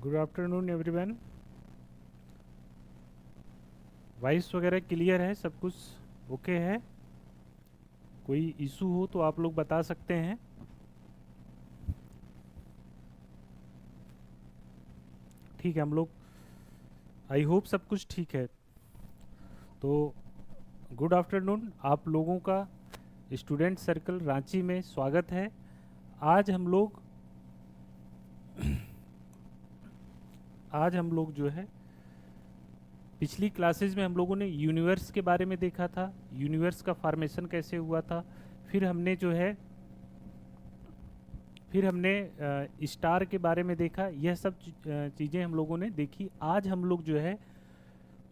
Good afternoon everyone. Voice वगैरह clear है, सब कुछ ओके है? कोई इशू हो तो आप लोग बता सकते हैं। ठीक है, हम लोग आई होप सब कुछ ठीक है। तो गुड आफ्टरनून, आप लोगों का स्टूडेंट सर्कल रांची में स्वागत है। आज हम लोग आज हम लोग जो है पिछली क्लासेस में हम लोगों ने यूनिवर्स के बारे में देखा था, यूनिवर्स का फॉर्मेशन कैसे हुआ था। फिर हमने जो है फिर हमने स्टार के बारे में देखा। यह सब चीज़ें हम लोगों ने देखी। आज हम लोग जो है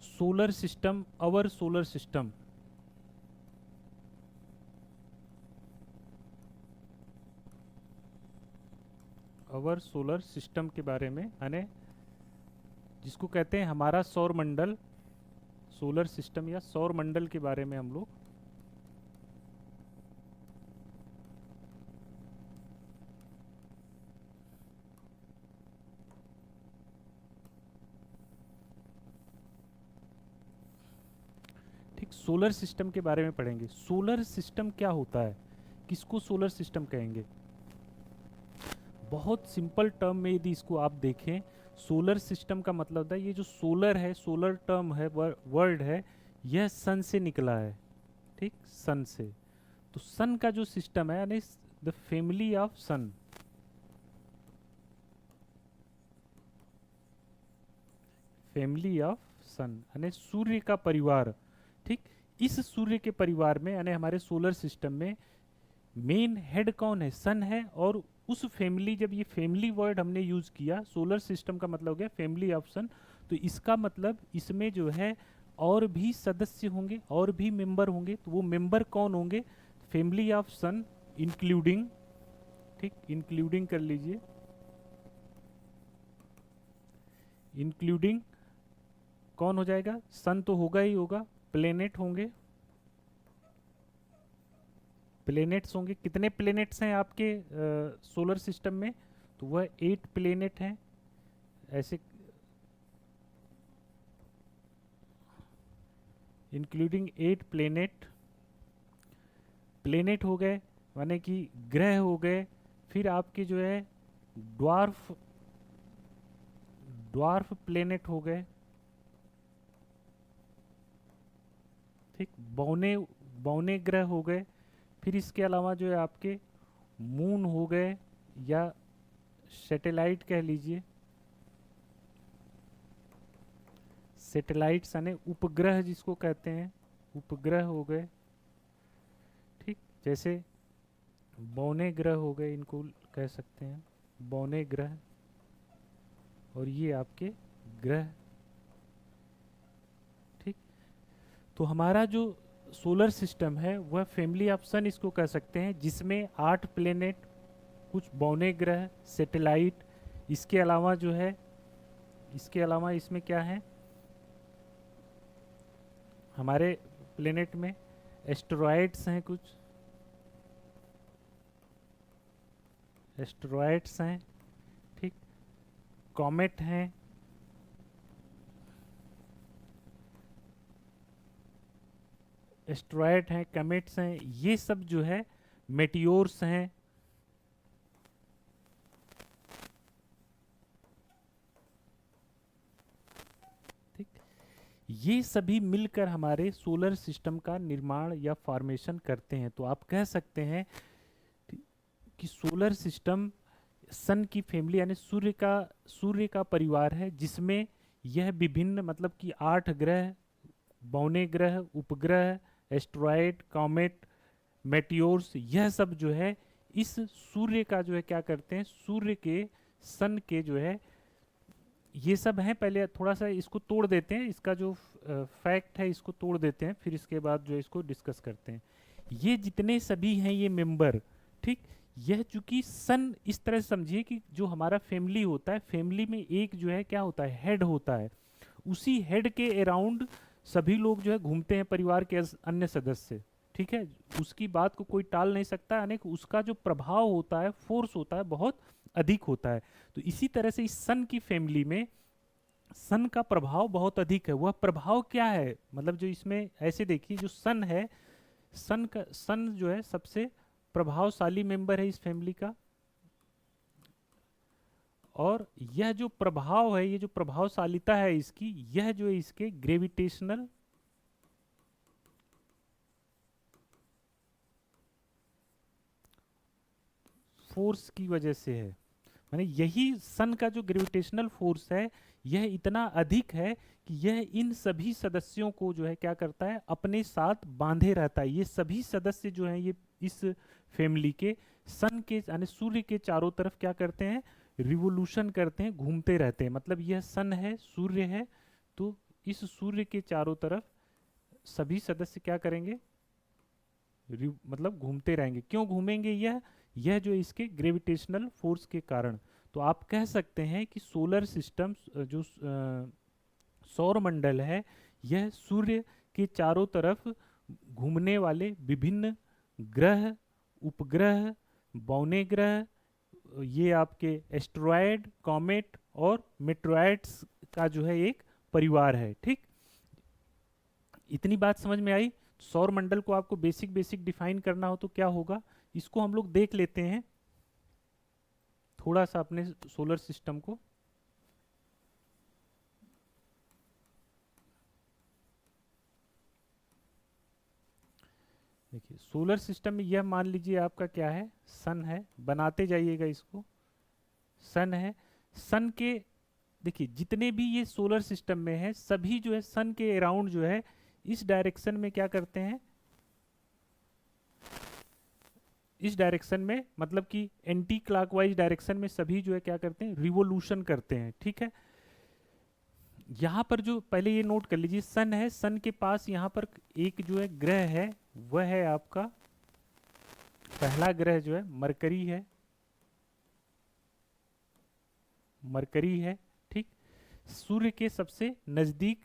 solar system, our solar system, our solar system के बारे में, यानी जिसको कहते हैं हमारा सौर मंडल, सोलर सिस्टम या सौर मंडल के बारे में हम लोग ठीक सोलर सिस्टम के बारे में पढ़ेंगे। सोलर सिस्टम क्या होता है, किसको सोलर सिस्टम कहेंगे? बहुत सिंपल टर्म में यदि इसको आप देखें, सोलर सिस्टम का मतलब होता है, ये जो सोलर है, सोलर टर्म है, वर्ड है, यह सन से निकला है। ठीक, सन से। तो सन का जो सिस्टम है, यानी the family of sun, family of sun यानी सूर्य का परिवार। ठीक, इस सूर्य के परिवार में यानी हमारे सोलर सिस्टम में मेन हेड कौन है? सन है। और उस फैमिली, जब ये फैमिली वर्ड हमने यूज किया, सोलर सिस्टम का मतलब हो गया फैमिली ऑफ सन, तो इसका मतलब इसमें जो है और भी सदस्य होंगे, और भी मेंबर होंगे। तो वो मेंबर कौन होंगे? फैमिली ऑफ सन इंक्लूडिंग, ठीक, इंक्लूडिंग कर लीजिए, इंक्लूडिंग कौन हो जाएगा? सन तो होगा ही होगा, प्लेनेट होंगे, प्लेनेट्स होंगे। कितने प्लेनेट्स हैं आपके सोलर सिस्टम में? तो वह 8 प्लेनेट हैं। ऐसे इंक्लूडिंग 8 प्लेनेट, प्लेनेट हो गए माने कि ग्रह हो गए। फिर आपके जो है ड्वार्फ, ड्वार्फ प्लेनेट हो गए। ठीक, बौने, बौने ग्रह हो गए। फिर इसके अलावा जो है आपके मून हो गए, या सैटेलाइट कह लीजिए, सैटेलाइट्स यानी उपग्रह जिसको कहते हैं, उपग्रह हो गए। ठीक, जैसे बौने ग्रह हो गए, इनको कह सकते हैं बौने ग्रह। और ये आपके ग्रह। ठीक, तो हमारा जो सोलर सिस्टम है वह फैमिली ऑफ सन इसको कह सकते हैं, जिसमें 8 प्लेनेट, कुछ बौने ग्रह, सैटेलाइट। इसके अलावा जो है, इसके अलावा इसमें क्या है हमारे प्लेनेट में? एस्टेरॉइड्स हैं, कुछ एस्टेरॉइड्स हैं। ठीक, कॉमेट हैं, एस्टेरॉइड हैं, कमेट्स हैं। ये सब जो है मेटियोर्स हैं। ठीक, ये सभी मिलकर हमारे सोलर सिस्टम का निर्माण या फॉर्मेशन करते हैं। तो आप कह सकते हैं कि सोलर सिस्टम सन की फैमिली यानी सूर्य का परिवार है, जिसमें यह विभिन्न मतलब कि 8 ग्रह, बौने ग्रह, उपग्रह, एस्ट्रॉयड, कॉमेट, मेटियोर्स, यह सब जो है इस सूर्य का जो है क्या करते हैं, सूर्य के, सन के जो है ये सब हैं। पहले थोड़ा सा इसको तोड़ देते हैं, इसका जो फैक्ट है इसको तोड़ देते हैं, फिर इसके बाद जो है इसको डिस्कस करते हैं। ये जितने सभी हैं ये मेंबर, ठीक, यह चूंकि सन, इस तरह से समझिए कि जो हमारा फैमिली होता है, फैमिली में एक जो है क्या होता है, हेड होता है। उसी हेड के अराउंड सभी लोग जो है घूमते हैं, परिवार के अन्य सदस्य। ठीक है, उसकी बात को कोई टाल नहीं सकता, यानी कि उसका जो प्रभाव होता है, फोर्स होता है, बहुत अधिक होता है। तो इसी तरह से इस सन की फैमिली में सन का प्रभाव बहुत अधिक है। वह प्रभाव क्या है, मतलब जो इसमें ऐसे देखिए, जो सन है, सन जो है सबसे प्रभावशाली मेंबर है इस फैमिली का। और यह जो प्रभाव है, ये जो प्रभावशालिता है इसकी, यह जो है इसके ग्रेविटेशनल फोर्स की वजह से है। माने यही सन का जो ग्रेविटेशनल फोर्स है, यह इतना अधिक है कि यह इन सभी सदस्यों को जो है क्या करता है, अपने साथ बांधे रहता है। ये सभी सदस्य जो हैं ये इस फैमिली के सन के यानी सूर्य के चारों तरफ क्या करते हैं, रिवोल्यूशन करते हैं, घूमते रहते हैं। मतलब यह सन है, सूर्य है, तो इस सूर्य के चारों तरफ सभी सदस्य क्या करेंगे, मतलब घूमते रहेंगे। क्यों घूमेंगे, यह जो इसके ग्रेविटेशनल फोर्स के कारण। तो आप कह सकते हैं कि सोलर सिस्टम जो सौर मंडल है, यह सूर्य के चारों तरफ घूमने वाले विभिन्न ग्रह, उपग्रह, बौने ग्रह, ये आपके एस्ट्रॉयड, कॉमेट और मेट्रॉयड्स का जो है एक परिवार है। ठीक, इतनी बात समझ में आई। सौर मंडल को आपको बेसिक बेसिक डिफाइन करना हो तो क्या होगा, इसको हम लोग देख लेते हैं थोड़ा सा अपने सोलर सिस्टम को। देखिए सोलर सिस्टम में यह मान लीजिए आपका क्या है, सन है, बनाते जाइएगा इसको। सन है, सन के देखिए जितने भी ये सोलर सिस्टम में है सभी जो है सन के अराउंड जो है इस डायरेक्शन में क्या करते हैं, इस डायरेक्शन में, मतलब कि एंटी क्लॉकवाइज डायरेक्शन में सभी जो है क्या करते हैं, रिवोल्यूशन करते हैं। ठीक है, यहाँ पर जो पहले ये नोट कर लीजिए, सन है, सन के पास यहाँ पर एक जो है ग्रह है, वह है आपका पहला ग्रह जो है मरकरी है, मरकरी है। ठीक, सूर्य के सबसे नजदीक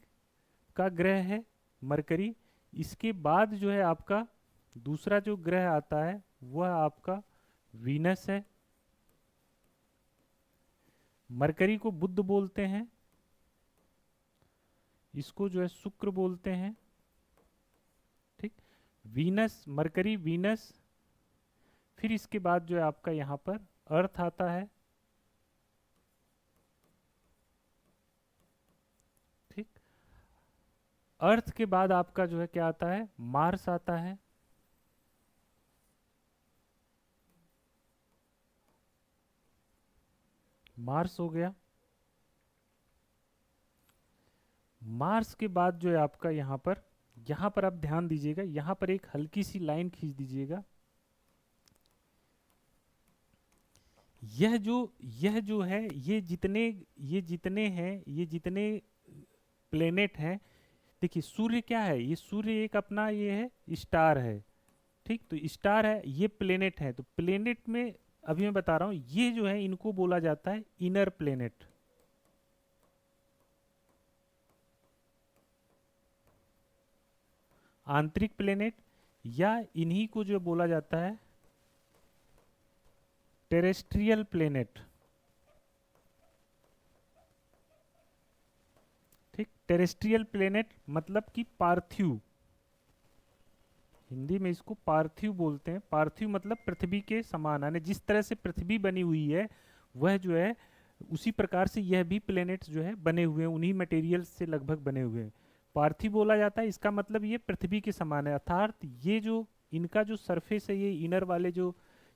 का ग्रह है मरकरी। इसके बाद जो है आपका दूसरा जो ग्रह आता है वह आपका वीनस है। मरकरी को बुध बोलते हैं, इसको जो है शुक्र बोलते हैं। ठीक, वीनस, मरकरी, वीनस, फिर इसके बाद जो है आपका यहाँ पर अर्थ आता है। ठीक, अर्थ के बाद आपका जो है क्या आता है, मार्स आता है। मार्स हो गया। मार्स के बाद जो है आपका यहाँ पर आप ध्यान दीजिएगा, यहाँ पर एक हल्की सी लाइन खींच दीजिएगा। यह जो है ये जितने हैं, ये जितने प्लेनेट हैं, देखिए सूर्य क्या है, ये सूर्य एक अपना ये है स्टार है। ठीक, तो स्टार है, ये प्लेनेट है। तो प्लेनेट में अभी मैं बता रहा हूँ, ये जो है इनको बोला जाता है इनर प्लेनेट, आंतरिक प्लेनेट, या इन्हीं को जो बोला जाता है टेरेस्ट्रियल प्लेनेट। ठीक, टेरेस्ट्रियल प्लेनेट मतलब कि पार्थिव, हिंदी में इसको पार्थिव बोलते हैं। पार्थिव मतलब पृथ्वी के समान, यानी जिस तरह से पृथ्वी बनी हुई है वह जो है उसी प्रकार से यह भी प्लेनेट्स जो है बने हुए हैं, उन्हीं मटेरियल से लगभग बने हुए हैं। पार्थिव बोला जाता है, इसका मतलब ये पृथ्वी के समान है, अर्थात ये जो इनका जो सरफेस है, ये इनर वाले जो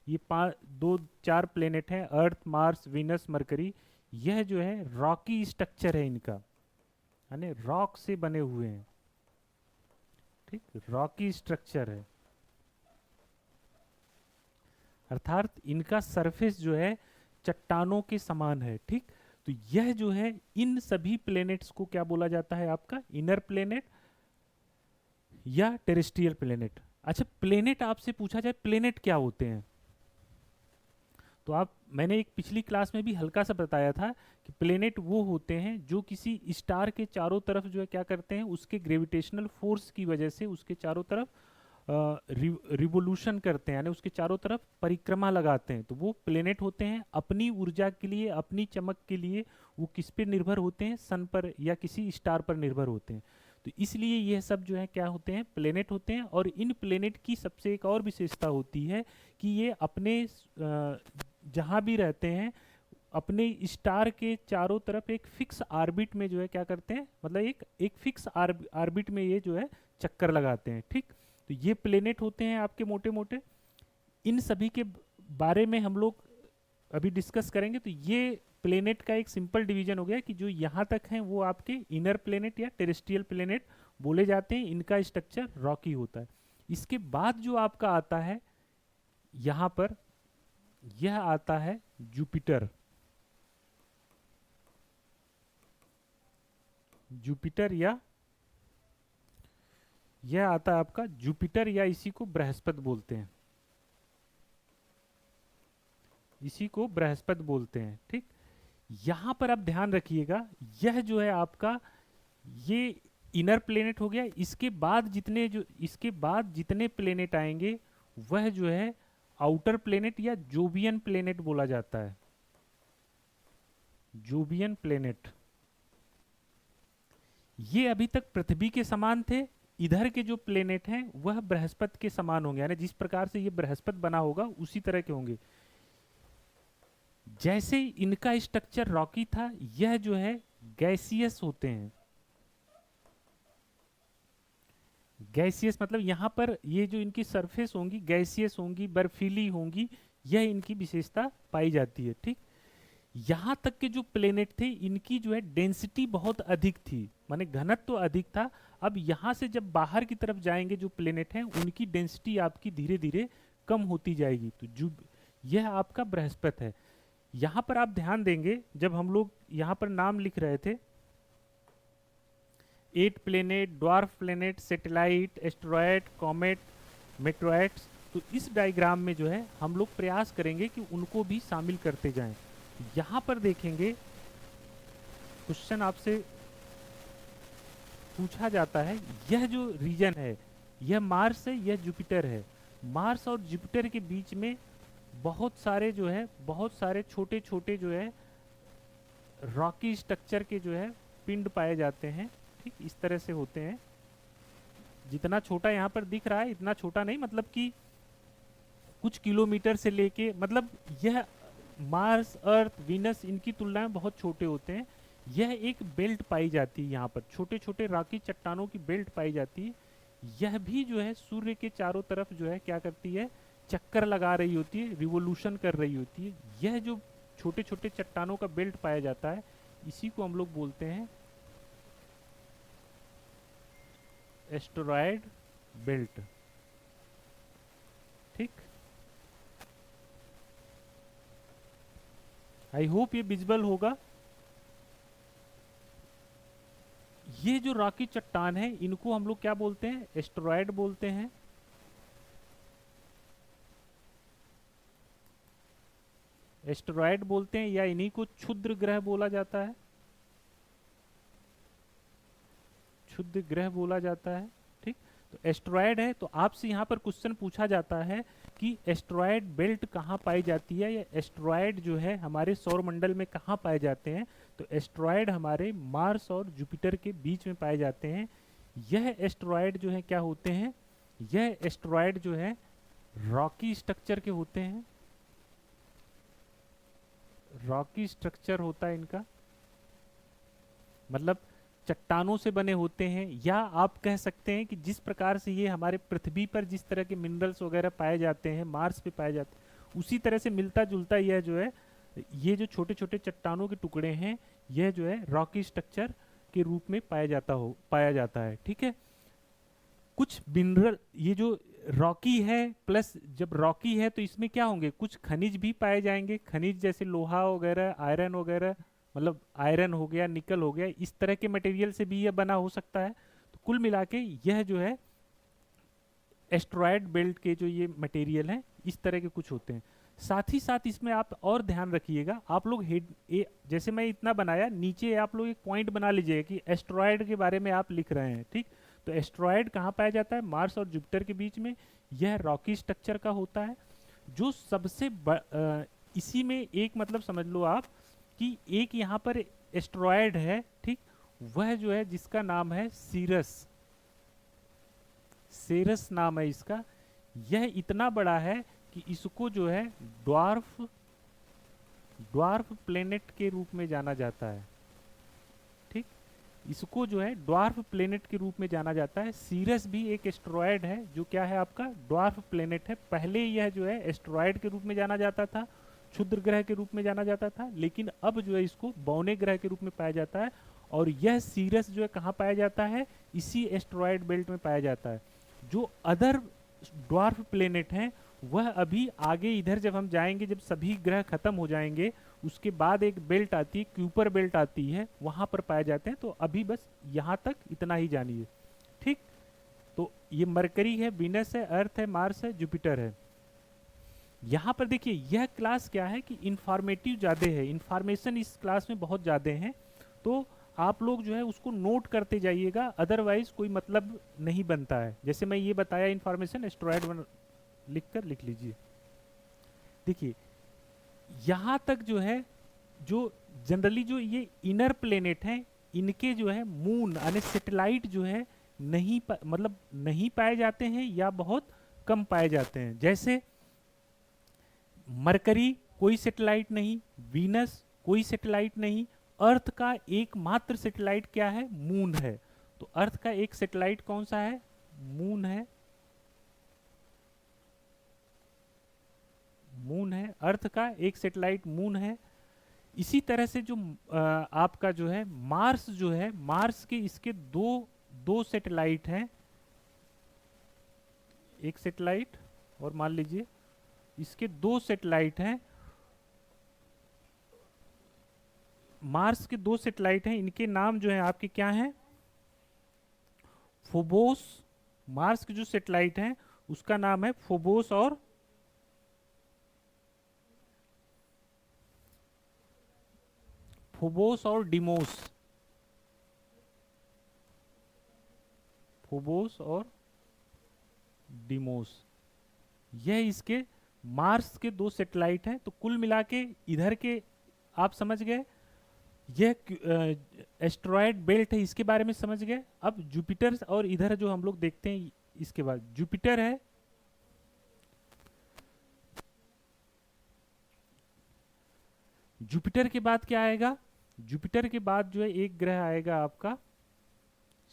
ये दो चार प्लेनेट हैं, अर्थ, मार्स, वीनस, मरकरी, यह जो है रॉकी स्ट्रक्चर है इनका, यानी रॉक से बने हुए हैं। ठीक, रॉकी स्ट्रक्चर है, अर्थात इनका सरफेस जो है चट्टानों के समान है। ठीक, तो यह जो है इन सभी प्लेनेट्स को क्या बोला जाता है, आपका इनर प्लेनेट या टेरेस्ट्रियल प्लेनेट। अच्छा, प्लेनेट आपसे पूछा जाए प्लेनेट क्या होते हैं, तो मैंने एक पिछली क्लास में भी हल्का सा बताया था कि प्लेनेट वो होते हैं जो किसी स्टार के चारों तरफ जो है क्या करते हैं, उसके ग्रेविटेशनल फोर्स की वजह से उसके चारों तरफ रिवोल्यूशन करते हैं, यानी उसके चारों तरफ परिक्रमा लगाते हैं, तो वो प्लेनेट होते हैं। अपनी ऊर्जा के लिए, अपनी चमक के लिए वो किस पे निर्भर होते हैं? सन पर या किसी स्टार पर निर्भर होते हैं। तो इसलिए ये सब जो है क्या होते हैं? प्लेनेट होते हैं। और इन प्लेनेट की सबसे एक और विशेषता होती है कि ये अपने जहाँ भी रहते हैं अपने स्टार के चारों तरफ एक फिक्स आर्बिट में जो है क्या करते हैं, मतलब एक फिक्स आर्बिट में ये जो है चक्कर लगाते हैं। ठीक, तो ये प्लेनेट होते हैं आपके मोटे मोटे। इन सभी के बारे में हम लोग अभी डिस्कस करेंगे। तो ये प्लेनेट का एक सिंपल डिवीजन हो गया कि जो यहाँ तक हैं वो आपके इनर प्लेनेट या टेरेस्ट्रियल प्लेनेट बोले जाते हैं। इनका स्ट्रक्चर रॉकी होता है। इसके बाद जो आपका आता है यहाँ पर, यह आता है जुपिटर। जुपिटर या यह आता है आपका जुपिटर, या इसी को बृहस्पति बोलते हैं, इसी को बृहस्पति बोलते हैं। ठीक, यहां पर आप ध्यान रखिएगा, यह जो है आपका ये इनर प्लेनेट हो गया। इसके बाद जितने प्लेनेट आएंगे वह जो है आउटर प्लेनेट या जोवियन प्लेनेट बोला जाता है। जोवियन प्लेनेट ये अभी तक पृथ्वी के समान थे। इधर के जो प्लेनेट हैं वह बृहस्पति के समान होंगे, यानी जिस प्रकार से ये बृहस्पति बना होगा उसी तरह के होंगे। जैसे इनका स्ट्रक्चर रॉकी था, यह जो है गैसियस होते हैं। गैसियस मतलब यहां पर ये जो इनकी सरफेस होंगी गैसियस होंगी, बर्फीली होंगी, यह इनकी विशेषता पाई जाती है। ठीक, यहां तक के जो प्लेनेट थे इनकी जो है डेंसिटी बहुत अधिक थी, माने घनत्व तो अधिक था। अब यहां से जब बाहर की तरफ जाएंगे जो प्लेनेट हैं उनकी डेंसिटी आपकी धीरे धीरे कम होती जाएगी। तो जो यह आपका बृहस्पति है। यहां पर आप ध्यान देंगे, जब हम लोग यहां पर नाम लिख रहे थे 8 planet, dwarf planet, satellite, asteroid, comet, meteoroids, तो इस डायग्राम में जो है हम लोग प्रयास करेंगे कि उनको भी शामिल करते जाएं। यहां पर देखेंगे क्वेश्चन आपसे पूछा जाता है, यह जो रीजन है यह मार्स है, यह जुपिटर है। मार्स और जुपिटर के बीच में बहुत सारे छोटे छोटे जो है रॉकी स्ट्रक्चर के जो है पिंड पाए जाते हैं। ठीक, इस तरह से होते हैं। जितना छोटा यहाँ पर दिख रहा है इतना छोटा नहीं, मतलब कि कुछ किलोमीटर से लेके, मतलब यह मार्स, अर्थ, वीनस इनकी तुलना में बहुत छोटे होते हैं। यह एक बेल्ट पाई जाती है, यहाँ पर छोटे छोटे रॉकी चट्टानों की बेल्ट पाई जाती है। यह भी जो है सूर्य के चारों तरफ जो है क्या करती है, चक्कर लगा रही होती है, रिवोल्यूशन कर रही होती है। यह जो छोटे छोटे चट्टानों का बेल्ट पाया जाता है इसी को हम लोग बोलते हैं एस्टेरॉयड बेल्ट। ठीक, आई होप ये विजिबल होगा। ये जो रॉकी चट्टान है इनको हम लोग क्या बोलते हैं? एस्टेरॉयड बोलते हैं। एस्टेरॉयड बोलते हैं, या इन्हीं को क्षुद्र ग्रह बोला जाता है, क्षुद्र ग्रह बोला जाता है। ठीक, तो एस्टेरॉयड है। तो आपसे यहाँ पर क्वेश्चन पूछा जाता है कि एस्टेरॉयड बेल्ट कहाँ पाई जाती है, या एस्टेरॉयड जो है हमारे सौरमंडल में कहाँ पाए जाते हैं? तो एस्टेरॉयड हमारे मार्स और जुपिटर के बीच में पाए जाते हैं। यह एस्टेरॉयड जो है क्या होते हैं? यह एस्टेरॉयड जो है रॉकी स्ट्रक्चर के होते हैं। रॉकी स्ट्रक्चर होता है इनका, मतलब चट्टानों से बने होते हैं। या आप कह सकते हैं कि जिस प्रकार से ये हमारे पृथ्वी पर जिस तरह के मिनरल्स वगैरह पाए जाते हैं मार्स पे पाए जाते हैं, उसी तरह से मिलता जुलता यह जो है, ये जो छोटे छोटे चट्टानों के टुकड़े हैं यह जो है रॉकी स्ट्रक्चर के रूप में पाया जाता है। ठीक है, कुछ मिनरल, ये जो रॉकी है प्लस जब रॉकी है तो इसमें क्या होंगे, कुछ खनिज भी पाए जाएंगे। खनिज जैसे लोहा वगैरह, आयरन वगैरह, मतलब आयरन हो गया, निकल हो गया, इस तरह के मटेरियल से भी यह बना हो सकता है। तो कुल मिला के यह जो है एस्टेरॉयड बेल्ट के जो ये मटेरियल हैं इस तरह के कुछ होते हैं। साथ ही साथ इसमें आप और ध्यान रखिएगा, आप लोग जैसे मैं इतना बनाया, नीचे आप लोग एक पॉइंट बना लीजिएगा कि एस्टेरॉयड के बारे में आप लिख रहे हैं। ठीक, तो एस्ट्रॉयड कहाँ पाया जाता है? मार्स और जुपिटर के बीच में। यह रॉकी स्ट्रक्चर का होता है। जो सबसे इसी में एक मतलब समझ लो आप कि एक यहाँ पर एस्ट्रॉयड है, ठीक, वह जो है जिसका नाम है सीरस, सेरस नाम है इसका। यह इतना बड़ा है कि इसको जो है ड्वार्फ ड्वार्फ प्लेनेट के रूप में जाना जाता है, ठीक, इसको जो है ड्वार्फ प्लेनेट के रूप में जाना जाता है। सीरस भी एक एस्ट्रॉयड है जो क्या है आपका ड्वार्फ प्लेनेट है। पहले यह जो है एस्ट्रॉयड के रूप में जाना जाता था, क्षुद्र ग्रह के रूप में जाना जाता था, लेकिन अब जो है इसको बौने ग्रह के रूप में पाया जाता है। और यह सीरस जो है कहाँ पाया जाता है? इसी एस्ट्रॉयड बेल्ट में पाया जाता है। जो अदर ड्वार्फ प्लेनेट हैं वह अभी आगे इधर जब हम जाएंगे, जब सभी ग्रह खत्म हो जाएंगे, उसके बाद एक बेल्ट आती है, क्यूपर बेल्ट आती है, वहां पर पाए जाते हैं। तो अभी बस यहाँ तक इतना ही जानिए, ठीक। तो ये मरकरी है, वीनस है, अर्थ है, मार्स है, जुपिटर है। यहाँ पर देखिए यह क्लास क्या है कि इंफॉर्मेटिव ज़्यादा है, इंफॉर्मेशन इस क्लास में बहुत ज़्यादा है। तो आप लोग जो है उसको नोट करते जाइएगा, अदरवाइज कोई मतलब नहीं बनता है। जैसे मैं ये बताया इंफॉर्मेशन एस्ट्रॉयड लिख लीजिए। देखिए यहाँ तक जो है, जो जनरली जो ये इनर प्लेनेट हैं इनके जो है मून यानी सैटेलाइट जो है मतलब नहीं पाए जाते हैं या बहुत कम पाए जाते हैं। जैसे मरकरी कोई सैटेलाइट नहीं, वीनस कोई सैटेलाइट नहीं, अर्थ का एकमात्र सैटेलाइट क्या है? मून है। तो अर्थ का एक सैटेलाइट कौन सा है? मून है। मून है, अर्थ का एक सैटेलाइट मून है। इसी तरह से जो आपका जो है मार्स जो है, मार्स के इसके दो सैटेलाइट हैं, एक सैटेलाइट और मान लीजिए इसके दो सैटेलाइट हैं। मार्स के दो सैटेलाइट हैं, इनके नाम जो है आपके क्या हैं? फोबोस। मार्स के जो सैटेलाइट हैं उसका नाम है फोबोस और डिमोस। फोबोस और डिमोस, यह इसके मार्स के दो सैटेलाइट हैं। तो कुल मिला के इधर के आप समझ गए, यह एस्ट्रॉयड बेल्ट है, इसके बारे में समझ गए। अब जुपिटर और इधर जो हम लोग देखते हैं इसके बाद जुपिटर है। जुपिटर के बाद क्या आएगा? जुपिटर के बाद जो है एक ग्रह आएगा आपका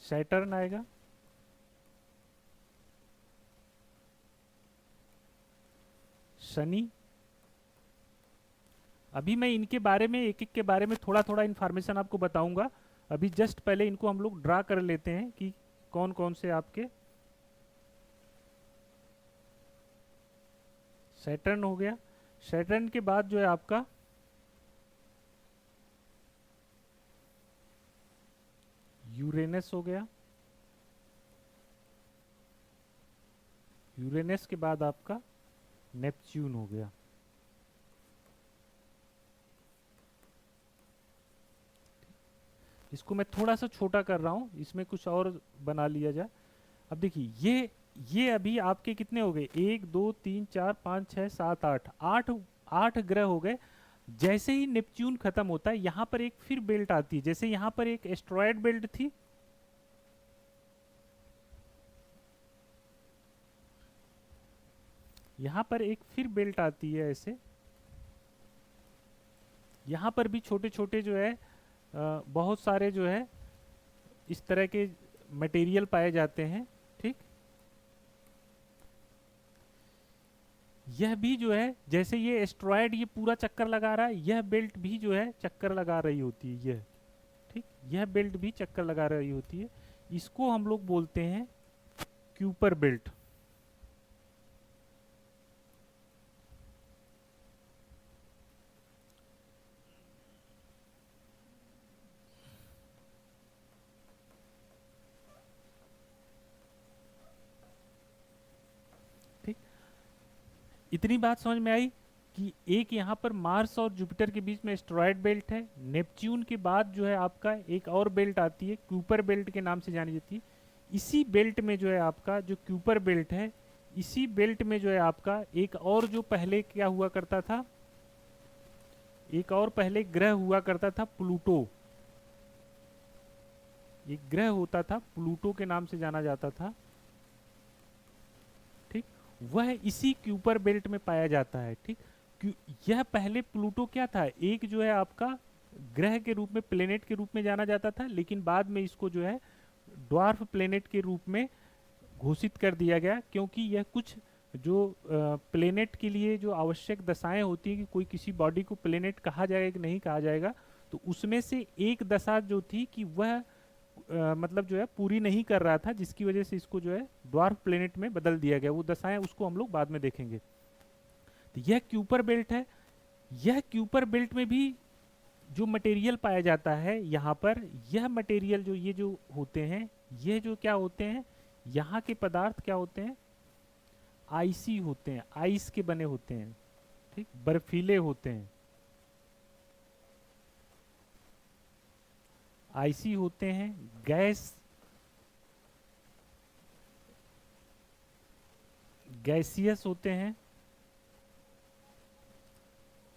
सैटर्न आएगा, शनि। अभी मैं इनके बारे में एक एक के बारे में थोड़ा थोड़ा इन्फॉर्मेशन आपको बताऊंगा। अभी जस्ट पहले इनको हम लोग ड्रा कर लेते हैं कि कौन कौन से आपके। सैटर्न हो गया। सैटर्न के बाद जो है आपका यूरेनस हो गया। यूरेनस के बाद आपका नेपच्यून हो गया। इसको मैं थोड़ा सा छोटा कर रहा हूं, इसमें कुछ और बना लिया जाए। अब देखिए ये अभी आपके कितने हो गए? 1 2 3 4 5 6 7 8 8 ग्रह हो गए। जैसे ही नेपच्यून खत्म होता है यहां पर एक फिर बेल्ट आती है। जैसे यहां पर एक एस्ट्रॉयड बेल्ट थी, यहां पर एक फिर बेल्ट आती है ऐसे। यहां पर भी छोटे छोटे जो है बहुत सारे जो है इस तरह के मटेरियल पाए जाते हैं, ठीक। यह भी जो है जैसे ये एस्ट्रॉयड ये पूरा चक्कर लगा रहा है, यह बेल्ट भी जो है चक्कर लगा रही होती है, यह ठीक, यह बेल्ट भी चक्कर लगा रही होती है। इसको हम लोग बोलते हैं क्यूपर बेल्ट। इतनी बात समझ में आई कि एक यहाँ पर मार्स और जुपिटर के बीच में एस्ट्रॉयड बेल्ट है। नेपच्यून के बाद जो है आपका एक और बेल्ट आती है, क्यूपर बेल्ट के नाम से जानी जाती है। इसी बेल्ट में जो है आपका जो क्यूपर बेल्ट है, इसी बेल्ट में जो है आपका एक और जो पहले क्या हुआ करता था, एक और पहले ग्रह हुआ करता था प्लूटो। एक ग्रह होता था प्लूटो के नाम से जाना जाता था, ठीक। वह इसी क्यूपर बेल्ट में पाया जाता है, ठीक। यह पहले प्लूटो क्या था, एक जो है आपका ग्रह के रूप में, प्लेनेट के रूप में जाना जाता था, लेकिन बाद में इसको जो है ड्वार्फ प्लेनेट के रूप में घोषित कर दिया गया, क्योंकि यह कुछ जो प्लेनेट के लिए जो आवश्यक दशाएं होती है कि कोई किसी बॉडी को प्लेनेट कहा जाएगा कि नहीं कहा जाएगा, तो उसमें से एक दशा जो थी कि वह मतलब जो है पूरी नहीं कर रहा था, जिसकी वजह से इसको जो है ड्वार्फ प्लेनेट में बदल दिया गया। वो दशाएं उसको हम लोग बाद में देखेंगे। तो यह क्यूपर बेल्ट है। यह क्यूपर बेल्ट में भी जो मटेरियल पाया जाता है यहाँ पर, यह मटेरियल जो ये जो होते हैं, ये जो क्या होते हैं, यहाँ के पदार्थ क्या होते हैं, आइसी होते हैं, आइस के बने होते हैं, ठीक, बर्फीले होते हैं, आइसी होते हैं, गैसियस होते हैं,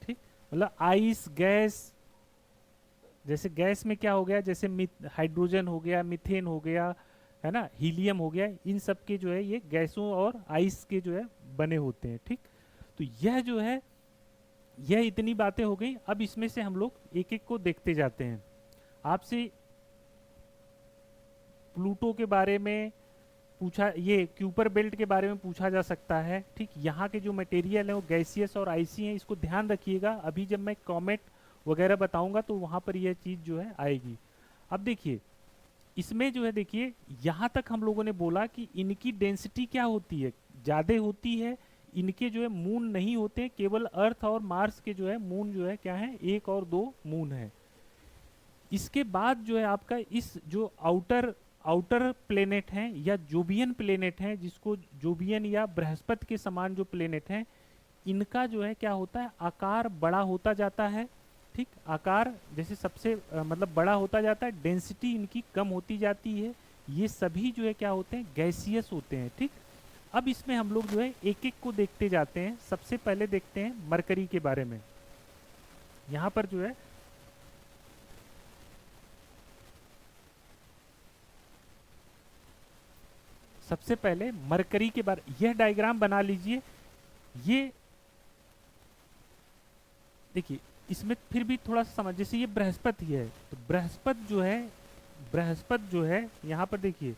ठीक। मतलब आइस, गैस, जैसे गैस में क्या हो गया, जैसे हाइड्रोजन हो गया, मीथेन हो गया, है ना, हीलियम हो गया, इन सब के जो है ये गैसों और आइस के जो है बने होते हैं, ठीक। तो यह जो है, यह इतनी बातें हो गई। अब इसमें से हम लोग एक एक को देखते जाते हैं। आपसे प्लूटो के बारे में पूछा, ये क्यूपर बेल्ट के बारे में पूछा जा सकता है, ठीक। यहाँ के जो मटेरियल है वो गैसियस और आइसी हैं, इसको ध्यान रखिएगा। अभी जब मैं कॉमेट वगैरह बताऊंगा तो वहाँ पर यह चीज़ जो है आएगी। अब देखिए इसमें जो है, देखिए यहाँ तक हम लोगों ने बोला कि इनकी डेंसिटी क्या होती है, ज़्यादा होती है। इनके जो है मून नहीं होते, केवल अर्थ और मार्स के जो है मून जो है क्या है, 1 और 2 मून है। इसके बाद जो है आपका इस जो आउटर आउटर प्लेनेट हैं या जोबियन प्लेनेट हैं, जिसको जोबियन या बृहस्पति के समान जो प्लेनेट हैं, इनका जो है क्या होता है, आकार बड़ा होता जाता है, ठीक। आकार जैसे सबसे मतलब बड़ा होता जाता है, डेंसिटी इनकी कम होती जाती है। ये सभी जो है क्या होते हैं, गैसियस होते हैं, ठीक। अब इसमें हम लोग जो है एक एक को देखते जाते हैं। सबसे पहले देखते हैं मरकरी के बारे में। यहाँ पर जो है सबसे पहले मरकरी के बारे, यह डायग्राम बना लीजिए। ये देखिए इसमें फिर भी थोड़ा सा समझ, जैसे ये बृहस्पति है, तो बृहस्पति जो है यहाँ पर देखिए,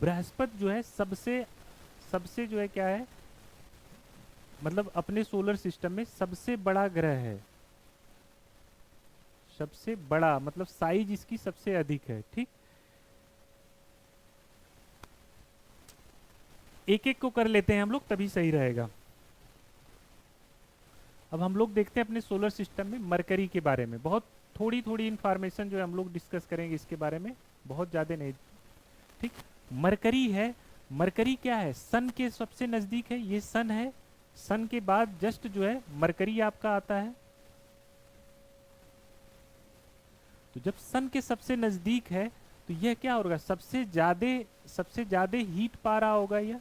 बृहस्पति जो है सबसे सबसे जो है क्या है, मतलब अपने सोलर सिस्टम में सबसे बड़ा ग्रह है। सबसे बड़ा मतलब साइज इसकी सबसे अधिक है, ठीक। एक एक को कर लेते हैं हम लोग, तभी सही रहेगा। अब हम लोग देखते हैं अपने सोलर सिस्टम में मरकरी के बारे में। बहुत थोड़ी थोड़ी इंफॉर्मेशन जो है हम लोग डिस्कस करेंगे इसके बारे में, बहुत ज़्यादा नहीं, ठीक। मरकरी है, मरकरी क्या है, सन के सबसे नज़दीक है, ये सन है। सन के बाद जस्ट जो है मरकरी आपका आता है। तो जब सन के सबसे नज़दीक है तो यह क्या होगा, सबसे ज़्यादा हीट पा रहा होगा, यह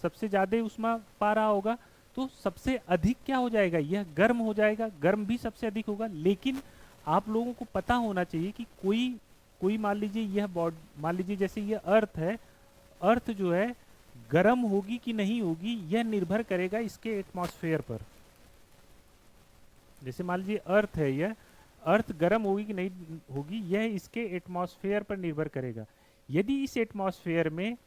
सबसे ज़्यादा उष्मा पा रहा होगा। तो सबसे अधिक क्या हो जाएगा, यह गर्म हो जाएगा, गर्म भी सबसे अधिक होगा। लेकिन आप लोगों को पता होना चाहिए कि कोई कोई मान लीजिए यह बॉडी, मान लीजिए जैसे यह अर्थ है, अर्थ जो है गर्म होगी कि नहीं होगी, यह निर्भर करेगा इसके एटमॉस्फेयर पर। जैसे मान लीजिए अर्थ है, यह अर्थ गर्म होगी कि नहीं होगी, यह इसके एटमॉस्फेयर पर निर्भर करेगा। यदि इस एटमॉस्फेयर में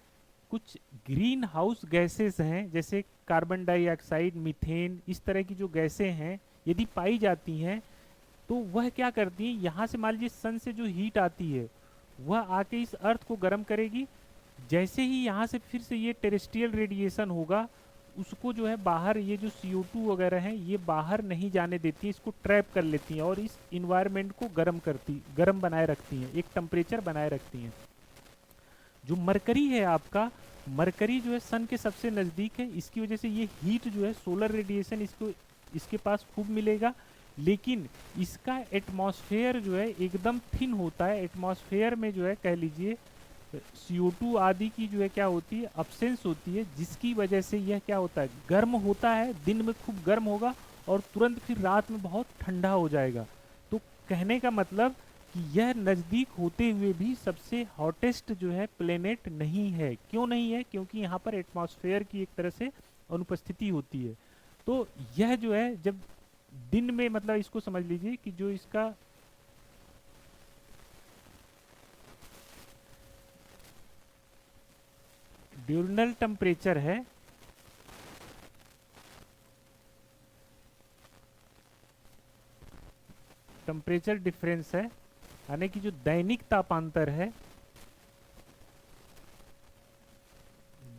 कुछ ग्रीन हाउस गैसेस हैं, जैसे कार्बन डाइऑक्साइड, मीथेन, इस तरह की जो गैसें हैं यदि पाई जाती हैं, तो वह क्या करती है, यहाँ से मान लीजिए सन से जो हीट आती है वह आके इस अर्थ को गर्म करेगी। जैसे ही यहाँ से फिर से ये टेरेस्ट्रियल रेडिएशन होगा, उसको जो है बाहर, ये जो CO2 वगैरह हैं ये बाहर नहीं जाने देती है, इसको ट्रैप कर लेती हैं और इस इन्वायरमेंट को गर्म बनाए रखती हैं, एक टेम्परेचर बनाए रखती हैं। जो मरकरी है आपका, मरकरी जो है सन के सबसे नज़दीक है, इसकी वजह से ये हीट जो है, सोलर रेडिएशन इसको इसके पास खूब मिलेगा। लेकिन इसका एटमॉस्फेयर जो है एकदम थिन होता है। एटमॉस्फेयर में जो है कह लीजिए CO2 आदि की जो है क्या होती है, अब्सेंस होती है, जिसकी वजह से यह क्या होता है, गर्म होता है, दिन में खूब गर्म होगा और तुरंत फिर रात में बहुत ठंडा हो जाएगा। तो कहने का मतलब कि यह नज़दीक होते हुए भी सबसे हॉटेस्ट जो है प्लेनेट नहीं है। क्यों नहीं है? क्योंकि यहाँ पर एटमॉस्फेयर की एक तरह से अनुपस्थिति होती है। तो यह जो है जब दिन में, मतलब इसको समझ लीजिए कि जो इसका ड्यूरनल टेम्परेचर है, टेम्परेचर डिफरेंस है, यानी कि जो दैनिक तापांतर है,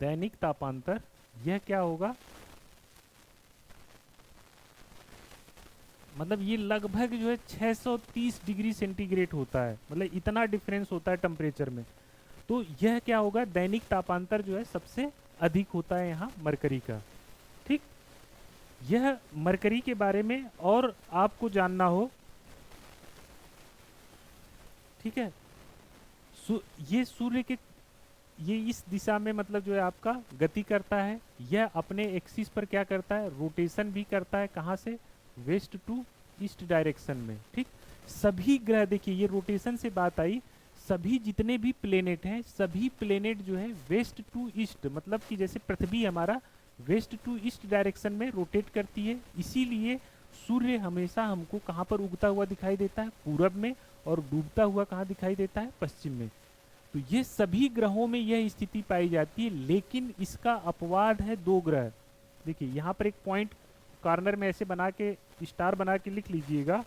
दैनिक तापांतर, यह क्या होगा, मतलब ये लगभग जो है 630 डिग्री सेंटीग्रेड होता है, मतलब इतना डिफरेंस होता है टेम्परेचर में। तो यह क्या होगा, दैनिक तापांतर जो है सबसे अधिक होता है यहाँ मरकरी का। ठीक, यह मरकरी के बारे में और आपको जानना हो, ठीक है, ये सूर्य के, ये इस दिशा में मतलब जो है आपका गति करता है, यह अपने एक्सिस पर क्या करता है, रोटेशन भी करता है, कहाँ से, वेस्ट टू ईस्ट डायरेक्शन में। ठीक, सभी ग्रह, देखिए ये रोटेशन से बात आई, सभी जितने भी प्लेनेट हैं, सभी प्लेनेट जो है वेस्ट टू ईस्ट, मतलब कि जैसे पृथ्वी हमारा वेस्ट टू ईस्ट डायरेक्शन में रोटेट करती है, इसीलिए सूर्य हमेशा हमको कहाँ पर उगता हुआ दिखाई देता है, पूरब में, और डूबता हुआ कहाँ दिखाई देता है, पश्चिम में। तो ये सभी ग्रहों में यह स्थिति पाई जाती है, लेकिन इसका अपवाद है दो ग्रह। देखिए यहाँ पर एक पॉइंट कॉर्नर में ऐसे बना के, स्टार बना के लिख लीजिएगा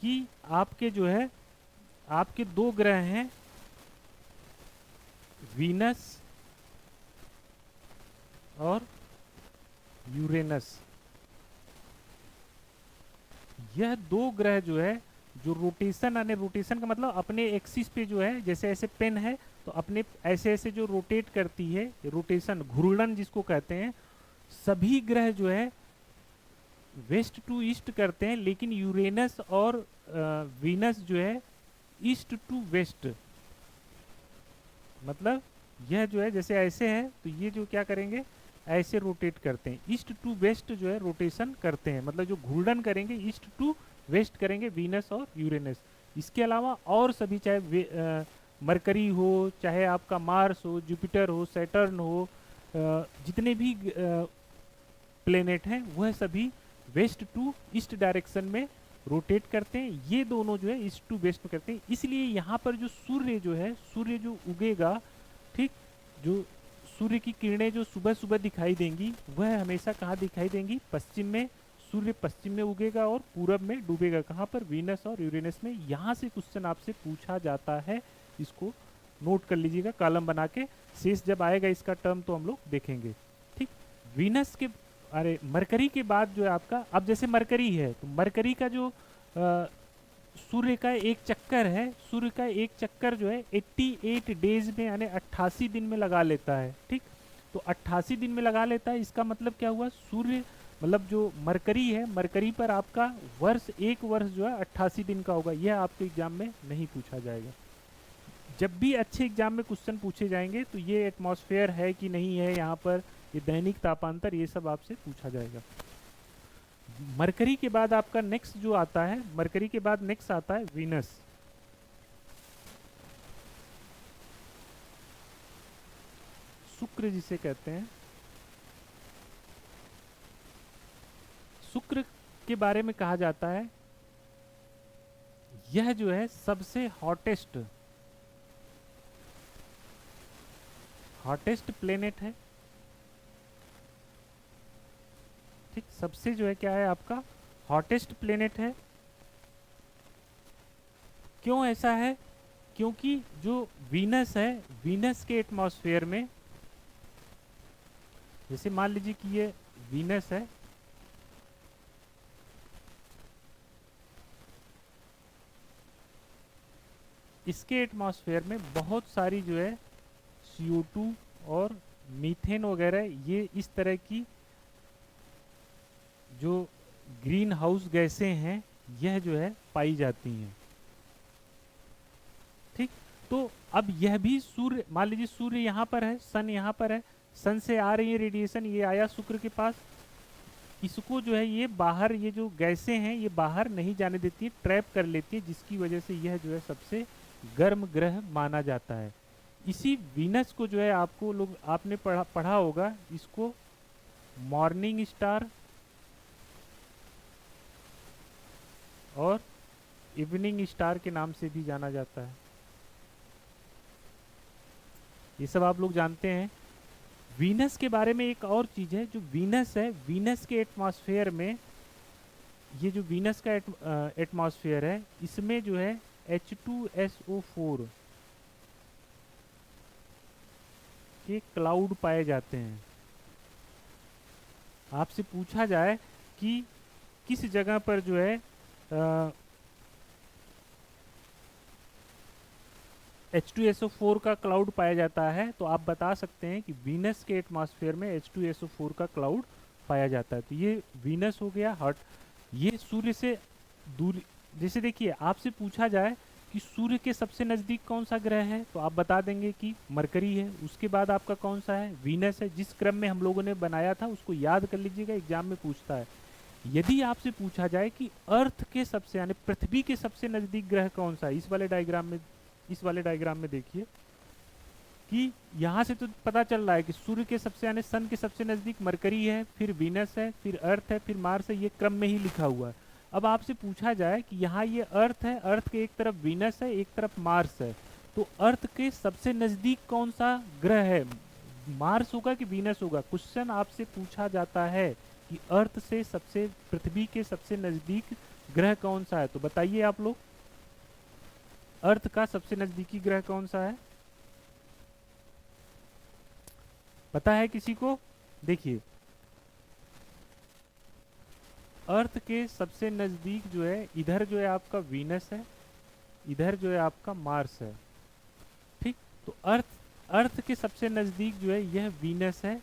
कि आपके जो है, आपके दो ग्रह हैं, वीनस और यूरेनस। यह दो ग्रह जो है, जो रोटेशन, यानी रोटेशन का मतलब अपने एक्सिस पे जो है, जैसे ऐसे पेन है तो अपने ऐसे ऐसे जो रोटेट करती है, रोटेशन, घूर्णन जिसको कहते हैं, सभी ग्रह जो है वेस्ट टू ईस्ट करते हैं, लेकिन यूरेनस और वीनस जो है ईस्ट टू वेस्ट, मतलब यह जो है जैसे ऐसे है तो ये जो क्या करेंगे, ऐसे रोटेट करते हैं, ईस्ट टू वेस्ट जो है रोटेशन करते हैं, मतलब जो घूर्णन करेंगे ईस्ट टू वेस्ट करेंगे वीनस और यूरेनस। इसके अलावा और सभी, चाहे मरकरी हो, चाहे आपका मार्स हो, जुपिटर हो, सैटर्न हो, जितने भी प्लेनेट हैं वह सभी वेस्ट टू ईस्ट डायरेक्शन में रोटेट करते हैं। ये दोनों जो है ईस्ट टू वेस्ट में करते हैं, इसलिए यहाँ पर जो सूर्य जो है, सूर्य जो उगेगा, ठीक, जो सूर्य की किरणें जो सुबह सुबह दिखाई देंगी, वह हमेशा कहाँ दिखाई देंगी, पश्चिम में। सूर्य पश्चिम में उगेगा और पूरब में डूबेगा, कहाँ पर, वीनस और यूरेनस में। यहाँ से क्वेश्चन आपसे पूछा जाता है, इसको नोट कर लीजिएगा कॉलम बना के, शेष जब आएगा इसका टर्म तो हम लोग देखेंगे। ठीक, वीनस के, अरे मरकरी के बाद जो है आपका, अब जैसे मरकरी है तो मरकरी का जो सूर्य का एक चक्कर है, सूर्य का एक चक्कर जो है 88 डेज में, यानी 88 दिन में लगा लेता है। ठीक, तो 88 दिन में लगा लेता है, इसका मतलब क्या हुआ, सूर्य, मतलब जो मरकरी है, मरकरी पर आपका वर्ष, एक वर्ष जो है 88 दिन का होगा। यह आपके एग्जाम में नहीं पूछा जाएगा। जब भी अच्छे एग्जाम में क्वेश्चन पूछे जाएंगे तो ये एटमॉस्फेयर है कि नहीं है यहाँ पर, ये दैनिक तापांतर, ये सब आपसे पूछा जाएगा। मरकरी के बाद आपका नेक्स्ट जो आता है, मरकरी के बाद नेक्स्ट आता है वीनस। शुक्र जिसे कहते हैं, शुक्र के बारे में कहा जाता है, यह जो है सबसे हॉटेस्ट प्लेनेट है। ठीक, सबसे जो है क्या है आपका, हॉटेस्ट प्लेनेट है। क्यों ऐसा है? क्योंकि जो वीनस है, वीनस के एटमॉस्फेयर में, जैसे मान लीजिए कि ये वीनस है, इसके एटमॉस्फेयर में बहुत सारी जो है CO2 और मीथेन वगैरह, ये इस तरह की जो ग्रीन हाउस गैसें हैं, यह जो है पाई जाती हैं। ठीक, तो अब यह भी सूर्य, मान लीजिए सूर्य यहाँ पर है, सन यहाँ पर है, सन से आ रही है रेडिएशन, ये आया शुक्र के पास, इसको जो है ये बाहर, ये जो गैसें हैं ये बाहर नहीं जाने देती है, ट्रैप कर लेती है, जिसकी वजह से यह जो है सबसे गर्म ग्रह माना जाता है। इसी वीनस को जो है आपको लोग, आपने पढ़ा होगा इसको मॉर्निंग स्टार और इवनिंग स्टार के नाम से भी जाना जाता है। ये सब आप लोग जानते हैं। वीनस के बारे में एक और चीज है, जो वीनस है, वीनस के एटमॉस्फेयर में, ये जो वीनस का एटमॉस्फेयर है, इसमें जो है H2SO4 के क्लाउड पाए जाते हैं। आपसे पूछा जाए कि किस जगह पर जो है H2SO4 का क्लाउड पाया जाता है, तो आप बता सकते हैं कि वीनस के एटमॉस्फेयर में H2SO4 का क्लाउड पाया जाता है। तो ये वीनस हो गया हॉट। ये सूर्य से दूरी, जैसे देखिए आपसे पूछा जाए कि सूर्य के सबसे नज़दीक कौन सा ग्रह है, तो आप बता देंगे कि मरकरी है। उसके बाद आपका कौन सा है, वीनस है। जिस क्रम में हम लोगों ने बनाया था उसको याद कर लीजिएगा, एग्जाम में पूछता है। यदि आपसे पूछा जाए कि अर्थ के सबसे, यानी पृथ्वी के सबसे नज़दीक ग्रह कौन सा है, इस वाले डायग्राम में देखिए कि यहाँ से तो पता चल रहा है कि सूर्य के सबसे, यानी सन के सबसे नज़दीक मरकरी है, फिर वीनस है, फिर अर्थ है, फिर मार्स है। ये क्रम में ही लिखा हुआ है। अब आपसे पूछा जाए कि यहाँ ये अर्थ है, अर्थ के एक तरफ वीनस है, एक तरफ मार्स है, तो अर्थ के सबसे नज़दीक कौन सा ग्रह है, मार्स होगा कि वीनस होगा। क्वेश्चन आपसे पूछा जाता है कि अर्थ से सबसे, पृथ्वी के सबसे नज़दीक ग्रह कौन सा है, तो बताइए आप लोग, अर्थ का सबसे नज़दीकी ग्रह कौन सा है, पता है किसी को? देखिए अर्थ के सबसे नज़दीक जो है, इधर जो है आपका वीनस है, इधर जो है आपका मार्स है, ठीक। तो अर्थ के सबसे नज़दीक जो है यह वीनस है,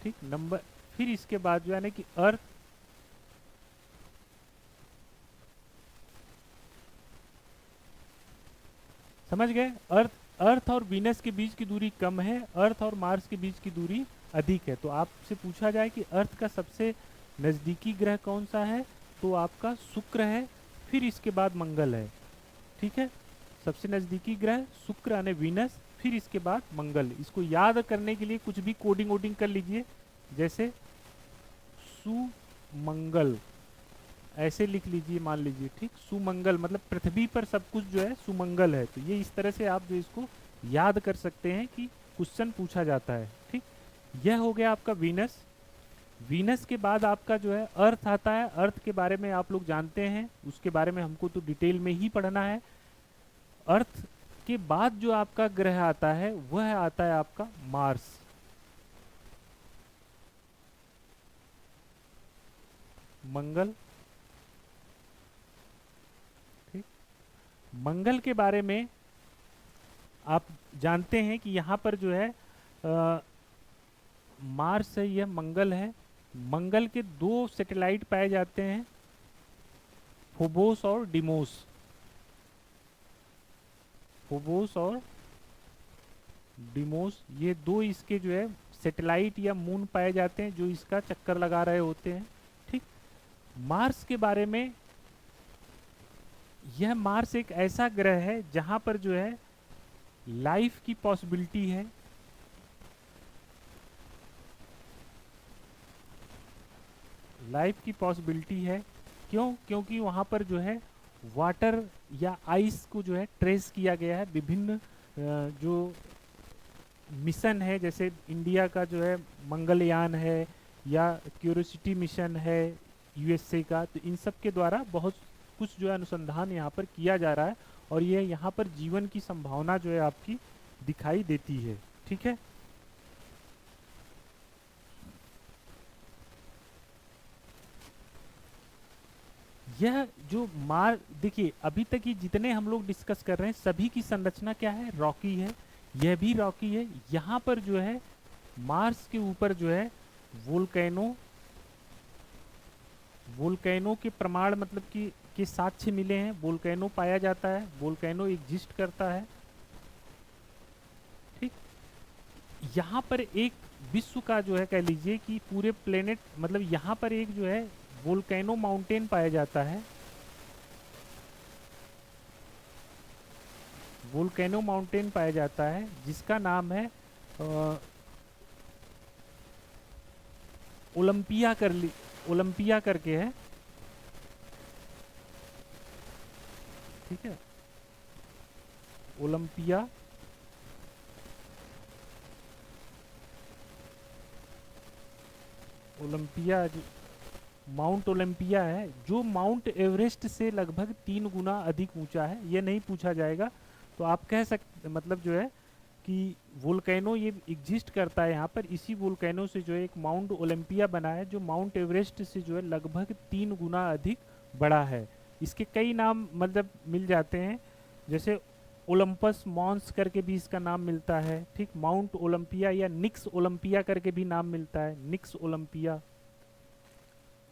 ठीक। नंबर, फिर इसके बाद जो है ना कि अर्थ, समझ गए, अर्थ और वीनस के बीच की दूरी कम है, अर्थ और मार्स के बीच की दूरी अधिक है। तो आपसे पूछा जाए कि अर्थ का सबसे नज़दीकी ग्रह कौन सा है, तो आपका शुक्र है, फिर इसके बाद मंगल है, ठीक है। सबसे नज़दीकी ग्रह शुक्र यानी वीनस, फिर इसके बाद मंगल। इसको याद करने के लिए कुछ भी कोडिंग वोडिंग कर लीजिए, जैसे सुमंगल ऐसे लिख लीजिए, मान लीजिए, ठीक। सुमंगल मतलब पृथ्वी पर सब कुछ जो है सुमंगल है। तो ये इस तरह से आप जो इसको याद कर सकते हैं कि क्वेश्चन पूछा जाता है, ठीक। यह हो गया आपका वीनस। वीनस के बाद आपका जो है अर्थ आता है। अर्थ के बारे में आप लोग जानते हैं, उसके बारे में हमको तो डिटेल में ही पढ़ना है। अर्थ के बाद जो आपका ग्रह आता है वह आता है आपका मार्स, मंगल, ठीक। मंगल के बारे में आप जानते हैं कि यहाँ पर जो है मार्स है, यह मंगल है। मंगल के दो सैटेलाइट पाए जाते हैं, फोबोस और डिमोस, फोबोस और डिमोस, ये दो इसके जो है सैटेलाइट या मून पाए जाते हैं जो इसका चक्कर लगा रहे होते हैं, ठीक। मार्स के बारे में, यह मार्स एक ऐसा ग्रह है जहां पर जो है लाइफ की पॉसिबिलिटी है, लाइफ की पॉसिबिलिटी है। क्यों? क्योंकि वहाँ पर जो है वाटर या आइस को जो है ट्रेस किया गया है। विभिन्न जो मिशन है, जैसे इंडिया का जो है मंगलयान है या क्यूरियोसिटी मिशन है यूएसए का, तो इन सब के द्वारा बहुत कुछ जो है अनुसंधान यहाँ पर किया जा रहा है, और ये यहाँ पर जीवन की संभावना जो है आपकी दिखाई देती है, ठीक है। यह जो देखिए अभी तक ये जितने हम लोग डिस्कस कर रहे हैं सभी की संरचना क्या है, रॉकी है। यह भी रॉकी है। यहाँ पर जो है मार्स के ऊपर जो है वोल्केनो के प्रमाण, मतलब कि के साक्ष्य मिले हैं। वोल्केनो पाया जाता है, वोल्केनो एग्जिस्ट करता है, यहाँ पर एक विश्व का जो है कह लीजिए कि पूरे प्लेनेट मतलब यहाँ पर एक जो है वोल्केनो माउंटेन पाया जाता है। वोल्केनो माउंटेन पाया जाता है जिसका नाम है ओलंपिया ओलंपिया करके है। ठीक है, ओलंपिया। ओलंपिया जो माउंट ओलंपिया है जो माउंट एवरेस्ट से लगभग 3 गुना अधिक ऊंचा है। ये नहीं पूछा जाएगा तो आप कह सकते मतलब जो है कि वोल्केनो ये एग्जिस्ट करता है यहाँ पर। इसी वोल्केनो से जो है एक माउंट ओलंपिया बना है जो माउंट एवरेस्ट से जो है लगभग 3 गुना अधिक बड़ा है। इसके कई नाम मतलब मिल जाते हैं, जैसे ओलंपस मॉन्स करके भी इसका नाम मिलता है। ठीक, माउंट ओलंपिया या निक्स ओलंपिया करके भी नाम मिलता है, निक्स ओलंपिया,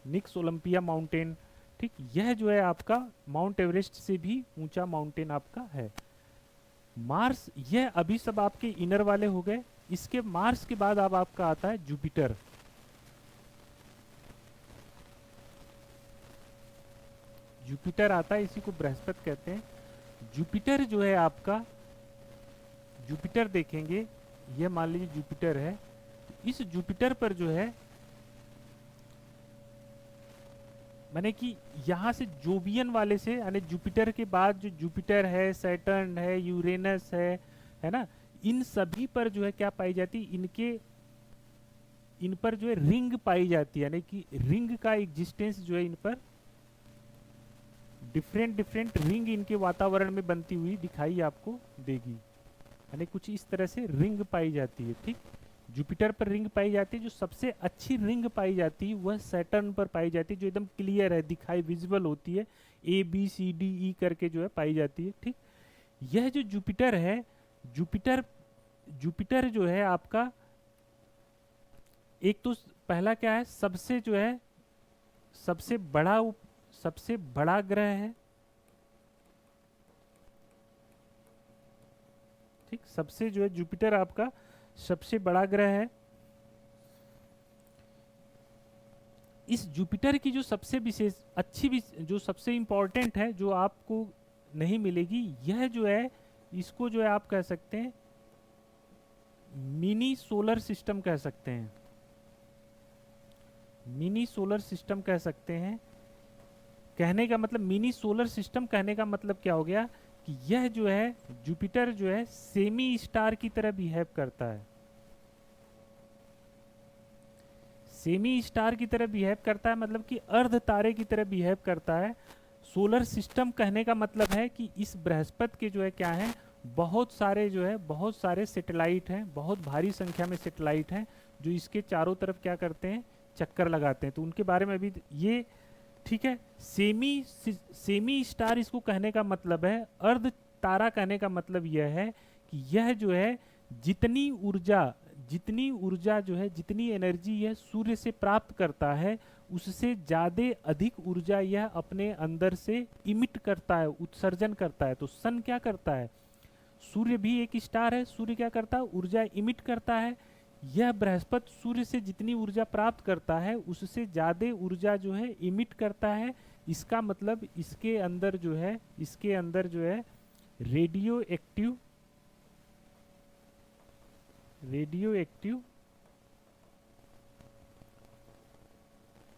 निक्स ओलंपिया माउंटेन। ठीक, यह जो है आपका माउंट एवरेस्ट से भी ऊंचा माउंटेन आपका है। मार्स, यह अभी सब आपके इनर वाले हो गए। इसके मार्स के बाद अब आपका आता है जुपिटर। जुपिटर आता है, इसी को बृहस्पति कहते हैं। जुपिटर जो है आपका, जुपिटर देखेंगे, यह मान लीजिए जुपिटर है। इस जुपिटर पर जो है माने कि यहाँ से जोवियन वाले से यानी जुपिटर के बाद जो जुपिटर है, सैटर्न है, यूरेनस है ना, इन सभी पर जो है क्या पाई जाती है, इन पर जो है रिंग पाई जाती है। यानी कि रिंग का एग्जिस्टेंस जो है इन पर डिफरेंट डिफरेंट रिंग इनके वातावरण में बनती हुई दिखाई आपको देगी। यानी कुछ इस तरह से रिंग पाई जाती है। ठीक, जुपिटर पर रिंग पाई जाती है। जो सबसे अच्छी रिंग पाई जाती है वह सैटर्न पर पाई जाती है, जो एकदम क्लियर है, दिखाई विजिबल होती है, ABCDE करके जो है पाई जाती है। ठीक, यह जो जुपिटर है, जुपिटर जुपिटर जो है आपका एक तो पहला क्या है, सबसे जो है सबसे बड़ा ग्रह है। ठीक, सबसे जो है जुपिटर आपका सबसे बड़ा ग्रह है। इस जुपिटर की जो सबसे विशेष जो सबसे इंपॉर्टेंट है, जो आपको नहीं मिलेगी, यह जो है इसको जो है आप कह सकते हैं मिनी सोलर सिस्टम कह सकते हैं। मिनी सोलर सिस्टम कह सकते हैं। कहने का मतलब मिनी सोलर सिस्टम कहने का मतलब क्या हो गया कि यह जो है जुपिटर जो है सेमी स्टार की तरह बिहेव करता है। सेमी स्टार की तरह बिहेव करता है मतलब कि अर्ध तारे की तरह बिहेव करता है। सोलर सिस्टम कहने का मतलब है कि इस बृहस्पति के जो है क्या है, बहुत सारे सैटेलाइट हैं, बहुत भारी संख्या में सैटेलाइट हैं जो इसके चारों तरफ क्या करते हैं, चक्कर लगाते हैं। तो उनके बारे में अभी ये ठीक है। सेमी स्टार इसको कहने का मतलब है, अर्ध तारा कहने का मतलब यह है कि यह जो है जितनी ऊर्जा जो है, जितनी एनर्जी यह सूर्य से प्राप्त करता है, उससे ज़्यादा अधिक ऊर्जा यह अपने अंदर से इमिट करता है, उत्सर्जन करता है। तो सन क्या करता है, सूर्य भी एक स्टार है, सूर्य क्या करता है, ऊर्जा इमिट करता है। यह बृहस्पति सूर्य से जितनी ऊर्जा प्राप्त करता है उससे ज़्यादा ऊर्जा जो है इमिट करता है। इसका मतलब इसके अंदर जो है रेडियो एक्टिव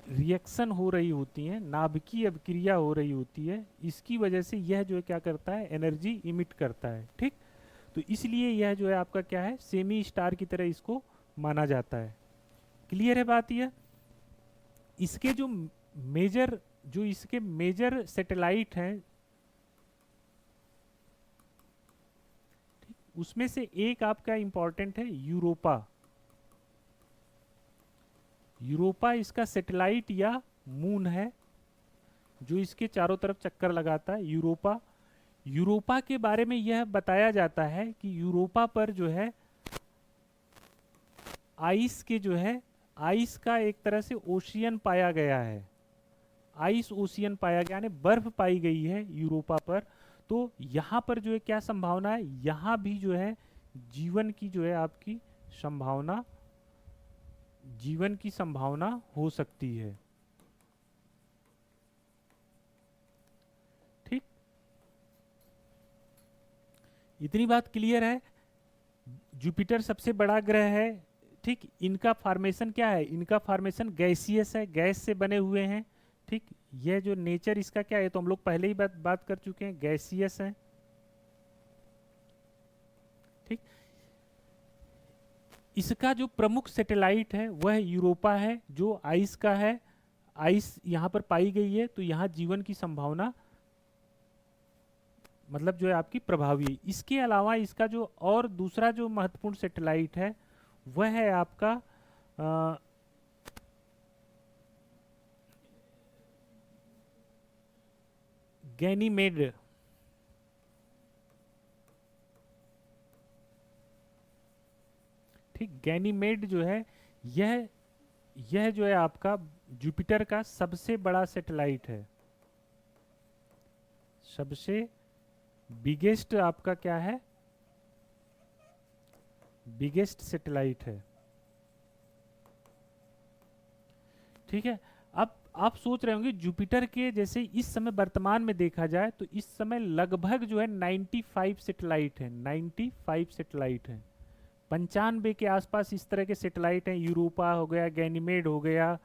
रिएक्शन हो रही होती है, नाभिकीय अभिक्रिया हो रही होती है। इसकी वजह से यह जो है क्या करता है, एनर्जी इमिट करता है। ठीक, तो इसलिए यह जो है आपका क्या है, सेमी स्टार की तरह इसको माना जाता है। क्लियर है बात यह। इसके मेजर सैटेलाइट हैं, उसमें से एक आपका इंपॉर्टेंट है यूरोपा। यूरोपा इसका सैटेलाइट या मून है जो इसके चारों तरफ चक्कर लगाता है। यूरोपा के बारे में यह बताया जाता है कि यूरोपा पर जो है आइस का एक तरह से ओशियन पाया गया है। आइस ओशियन पाया गया, यानी बर्फ पाई गई है यूरोपा पर। तो यहाँ पर जो है क्या संभावना है, यहाँ भी जो है जीवन की जो है आपकी संभावना, जीवन की संभावना हो सकती है। ठीक, इतनी बात क्लियर है। जुपिटर सबसे बड़ा ग्रह है। ठीक, इनका फॉर्मेशन क्या है? इनका फॉर्मेशन गैसियस है, गैस से बने हुए हैं। ठीक, यह जो नेचर इसका क्या है तो हम लोग पहले ही बात कर चुके हैं, गैसियस है। ठीक, इसका जो प्रमुख सैटेलाइट है वह यूरोपा है, जो आइस का है। आइस यहाँ पर पाई गई है, तो यहाँ जीवन की संभावना मतलब जो है आपकी प्रभावी है। इसके अलावा इसका जो और दूसरा जो महत्वपूर्ण सैटेलाइट है वह है आपका गैनीमेड। ठीक, गैनीमेड जो है यह जो है आपका जुपिटर का सबसे बड़ा सैटेलाइट है। सबसे बिगेस्ट आपका क्या है? बिगेस्ट सैटेलाइट है। ठीक है, अब आप सोच रहे होंगे जुपिटर के जैसे इस समय वर्तमान में देखा जाए तो इस समय लगभग जो है 95 सैटेलाइट है, 95 सैटेलाइट है। 95 के आसपास इस तरह के सैटेलाइट हैं। यूरोपा हो गया, गैनीमेड हो गया।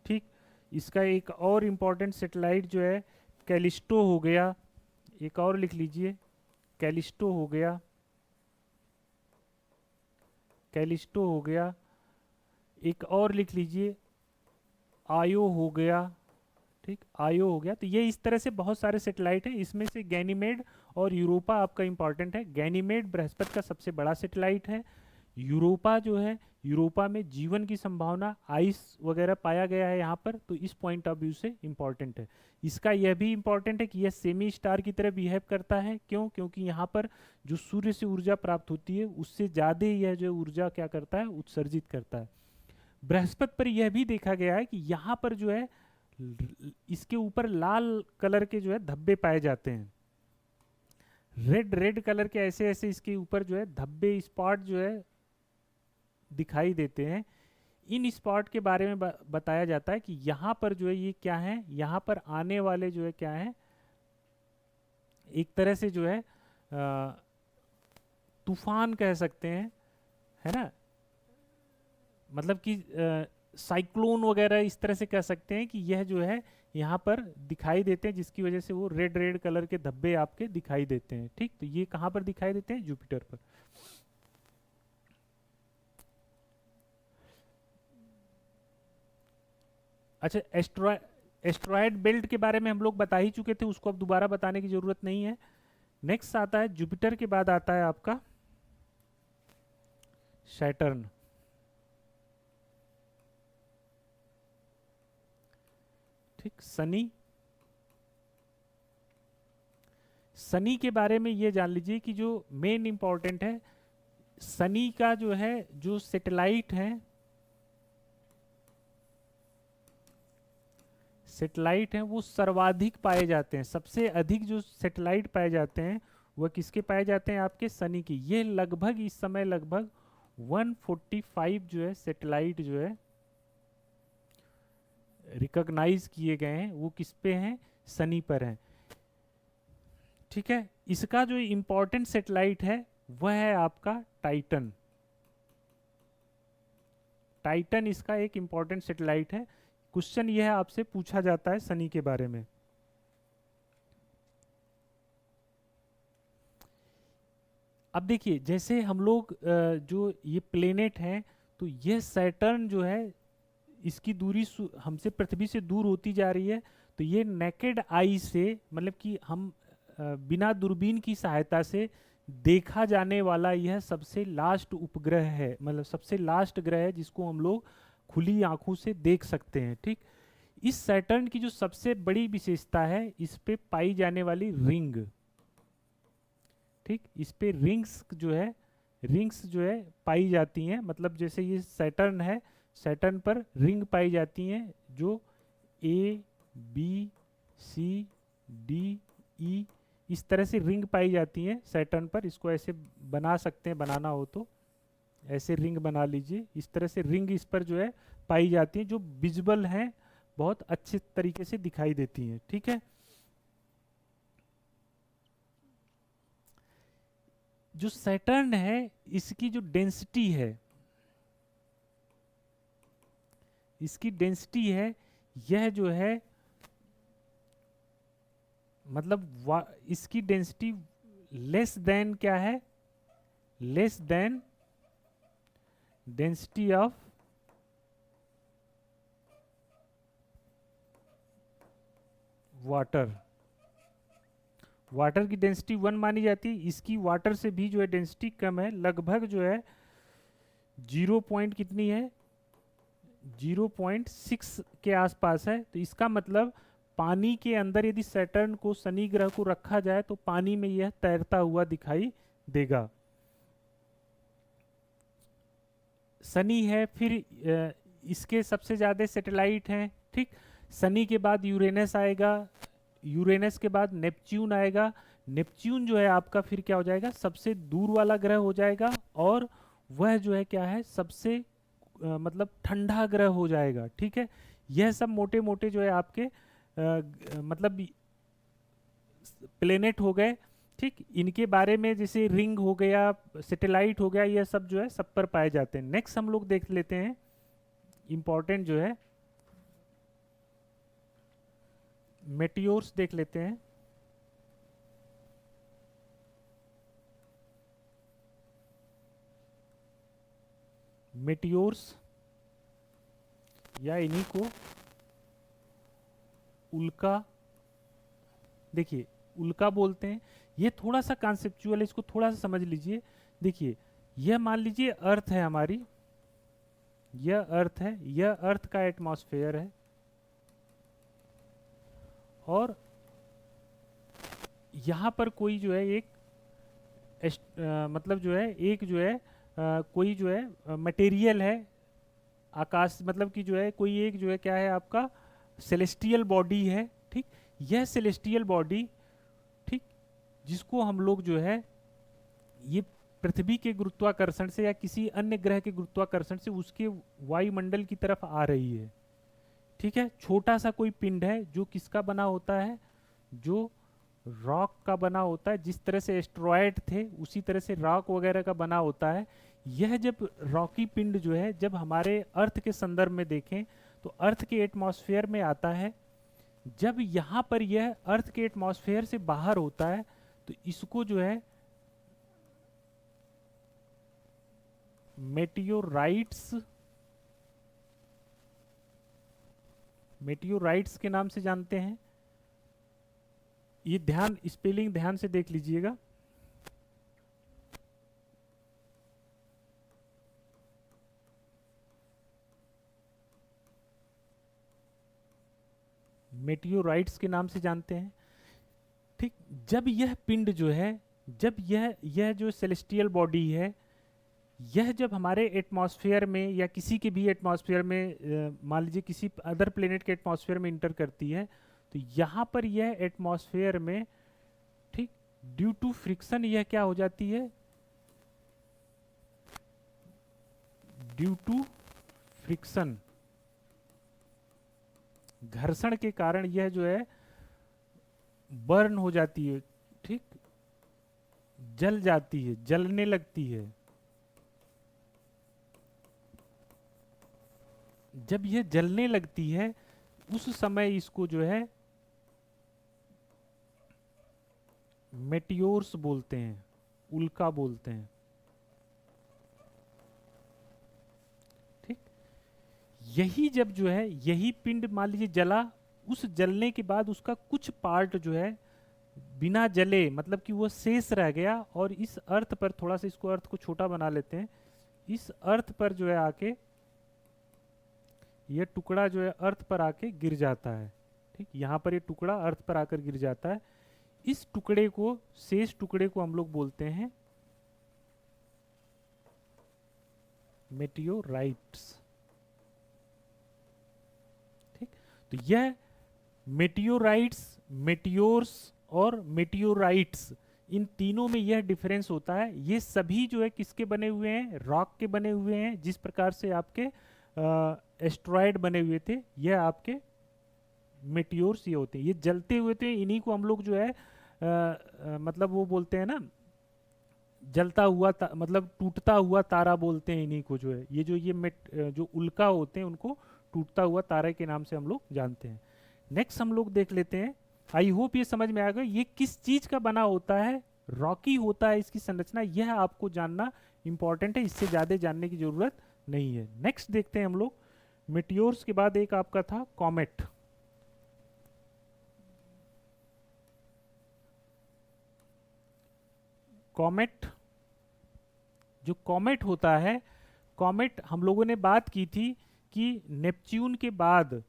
ठीक, इसका एक और इम्पॉर्टेंट सैटेलाइट जो है कैलिस्टो हो गया। एक और लिख लीजिए, कैलिस्टो हो गया, कैलिस्टो हो गया। एक और लिख लीजिए, आयो हो गया। ठीक, आयो हो गया। तो ये इस तरह से बहुत सारे सैटेलाइट हैं। इसमें से गैनीमेड और यूरोपा आपका इंपॉर्टेंट है। गैनीमेड बृहस्पति का सबसे बड़ा सैटेलाइट है। यूरोपा जो है, यूरोपा में जीवन की संभावना, आइस वगैरह पाया गया है यहाँ पर, तो इस पॉइंट ऑफ व्यू से इंपॉर्टेंट है। इसका यह भी इंपॉर्टेंट है कि यह सेमी स्टार की तरह बिहेव करता है। क्यों? क्योंकि यहाँ पर जो सूर्य से ऊर्जा प्राप्त होती है उससे ज़्यादा यह जो ऊर्जा क्या करता है, उत्सर्जित करता है। बृहस्पति पर यह भी देखा गया है कि यहाँ पर जो है इसके ऊपर लाल कलर के जो है धब्बे पाए जाते हैं। रेड रेड कलर के ऐसे ऐसे इसके ऊपर जो है धब्बे, स्पॉट जो है दिखाई देते हैं। इन स्पॉट के बारे में बताया जाता है कि यहाँ पर जो है ये क्या है, यहाँ पर आने वाले जो है क्या है, एक तरह से जो है तूफान कह सकते हैं, है ना। मतलब कि साइक्लोन वगैरह इस तरह से कह सकते हैं कि यह जो है यहाँ पर दिखाई देते हैं, जिसकी वजह से वो रेड रेड कलर के धब्बे आपके दिखाई देते हैं। ठीक, तो ये कहाँ पर दिखाई देते हैं? जुपिटर पर। अच्छा, एस्ट्रॉयड बेल्ट के बारे में हम लोग बता ही चुके थे, उसको अब दोबारा बताने की जरूरत नहीं है। नेक्स्ट आता है, जुपिटर के बाद आता है आपका सैटर्न। ठीक, शनि। शनि के बारे में ये जान लीजिए कि जो मेन इंपॉर्टेंट है, शनि का जो है जो सैटेलाइट है, सैटेलाइट हैं वो सर्वाधिक पाए जाते हैं। सबसे अधिक जो सैटेलाइट पाए जाते हैं वह किसके पाए जाते हैं? आपके शनि की। ये लगभग इस समय लगभग 145 जो है सैटेलाइट जो है रिकॉग्नाइज किए गए हैं, वो किस पे हैं? शनि पर हैं। ठीक है, इसका जो इंपॉर्टेंट सैटेलाइट है वह है आपका टाइटन। टाइटन इसका एक इंपॉर्टेंट सैटेलाइट है। क्वेश्चन यह आपसे पूछा जाता है शनि के बारे में। अब देखिए, जैसे हम लोग जो ये प्लेनेट हैं, तो ये सैटर्न जो है इसकी दूरी हमसे पृथ्वी से दूर होती जा रही है। तो ये नेकेड आई से, मतलब कि हम बिना दूरबीन की सहायता से देखा जाने वाला यह सबसे लास्ट उपग्रह है, मतलब सबसे लास्ट ग्रह है जिसको हम लोग खुली आंखों से देख सकते हैं। ठीक, इस सैटर्न की जो सबसे बड़ी विशेषता है, इस पे पाई जाने वाली रिंग। ठीक, इस पे रिंग्स जो है पाई जाती हैं। मतलब जैसे ये सैटर्न है, सैटर्न पर रिंग पाई जाती हैं जो A B C D E इस तरह से रिंग पाई जाती हैं सैटर्न पर। इसको ऐसे बना सकते हैं, बनाना हो तो। ऐसे रिंग बना लीजिए, इस तरह से रिंग इस पर जो है पाई जाती हैं, जो विजिबल हैं, बहुत अच्छे तरीके से दिखाई देती हैं। ठीक है, जो सैटर्न है इसकी जो डेंसिटी है, इसकी डेंसिटी है, यह जो है मतलब इसकी डेंसिटी लेस देन क्या है, less than density of water. Water की डेंसिटी 1 मानी जाती है, इसकी वाटर से भी जो है डेंसिटी कम है, लगभग जो है 0 पॉइंट कितनी है, 0.6 के आसपास है। तो इसका मतलब पानी के अंदर यदि सैटर्न को, शनि ग्रह को रखा जाए तो पानी में यह तैरता हुआ दिखाई देगा। शनि है, फिर इसके सबसे ज्यादा सैटेलाइट हैं। ठीक, शनि के बाद यूरेनस आएगा, यूरेनस के बाद नेपच्यून आएगा। नेपच्यून जो है आपका फिर क्या हो जाएगा, सबसे दूर वाला ग्रह हो जाएगा, और वह जो है क्या है, सबसे मतलब ठंडा ग्रह हो जाएगा। ठीक है, यह सब मोटे मोटे जो है आपके मतलब प्लेनेट हो गए। ठीक, इनके बारे में जैसे रिंग हो गया, सैटेलाइट हो गया, यह सब जो है सब पर पाए जाते हैं। नेक्स्ट हम लोग देख लेते हैं इंपॉर्टेंट जो है मेटियोर्स देख लेते हैं। मेटियोर्स या इन्हीं को उल्का, देखिए उल्का बोलते हैं। ये थोड़ा सा कॉन्सेप्चुअल है, इसको थोड़ा सा समझ लीजिए। देखिए, यह मान लीजिए अर्थ है हमारी, यह अर्थ है, यह अर्थ का एटमॉस्फेयर है, और यहाँ पर कोई जो है एक मतलब जो है एक जो है कोई जो है मटेरियल है, आकाश मतलब कि जो है कोई एक जो है क्या है आपका सेलेस्टियल बॉडी है। ठीक, यह सेलेस्टियल बॉडी, ठीक, जिसको हम लोग जो है ये पृथ्वी के गुरुत्वाकर्षण से या किसी अन्य ग्रह के गुरुत्वाकर्षण से उसके वायुमंडल की तरफ आ रही है। ठीक है, छोटा सा कोई पिंड है जो किसका बना होता है, जो रॉक का बना होता है। जिस तरह से एस्ट्रॉयड थे उसी तरह से रॉक वगैरह का बना होता है। यह जब रॉकी पिंड जो है जब हमारे अर्थ के संदर्भ में देखें तो अर्थ के एटमॉस्फेयर में आता है। जब यहाँ पर यह अर्थ के एटमॉस्फेयर से बाहर होता है तो इसको जो है मेटियोराइट्स, मेटियोराइट्स के नाम से जानते हैं। ये ध्यान, स्पेलिंग ध्यान से देख लीजिएगा। मेटियोराइट्स के नाम से जानते हैं। ठीक, जब यह पिंड जो है, जब यह जो सेलेस्टियल बॉडी है, यह जब हमारे एटमॉस्फेयर में या किसी के भी एटमॉस्फेयर में, मान लीजिए किसी अदर प्लेनेट के एटमॉस्फेयर में इंटर करती है, तो यहाँ पर यह एटमॉस्फेयर में, ठीक, ड्यू टू फ्रिक्शन यह क्या हो जाती है, ड्यू टू फ्रिक्शन, घर्षण के कारण यह जो है बर्न हो जाती है। ठीक, जल जाती है, जलने लगती है। जब यह जलने लगती है उस समय इसको जो है मेटियोर्स बोलते हैं, उल्का बोलते हैं। ठीक, यही जब जो है यही पिंड मान लीजिए जला, उस जलने के बाद उसका कुछ पार्ट जो है बिना जले, मतलब कि वो शेष रह गया, और इस अर्थ पर, थोड़ा सा इसको अर्थ को छोटा बना लेते हैं, इस अर्थ पर जो है आके ये टुकड़ा जो है अर्थ पर आके गिर जाता है। ठीक, यहाँ पर ये टुकड़ा अर्थ पर आकर गिर जाता है। इस टुकड़े को, शेष टुकड़े को हम लोग बोलते हैं मेटियोराइट्स। ठीक, तो यह मेटियोराइट्स, मेटियोर्स और मेटियोराइट्स, इन तीनों में यह डिफरेंस होता है। ये सभी जो है किसके बने हुए हैं, रॉक के बने हुए हैं। जिस प्रकार से आपके एस्ट्रॉयड बने हुए थे, यह आपके मेटियोर्स ये होते हैं, ये जलते हुए थे। इन्हीं को हम लोग जो है मतलब वो बोलते हैं ना, जलता हुआ मतलब टूटता हुआ तारा बोलते हैं इन्हीं को जो है। ये जो जो उल्का होते हैं उनको टूटता हुआ तारे के नाम से हम लोग जानते हैं। नेक्स्ट हम लोग देख लेते हैं। आई होप ये समझ में आ गया ये किस चीज का बना होता है, रॉकी होता है इसकी संरचना। यह आपको जानना इंपॉर्टेंट है, इससे ज्यादा जानने की जरूरत नहीं है। नेक्स्ट देखते हैं हम लोग, मेटियोर्स के बाद एक आपका था कॉमेट। कॉमेट, जो कॉमेट होता है, कॉमेट हम लोगों ने बात की थी कि नेपच्यून के बाद,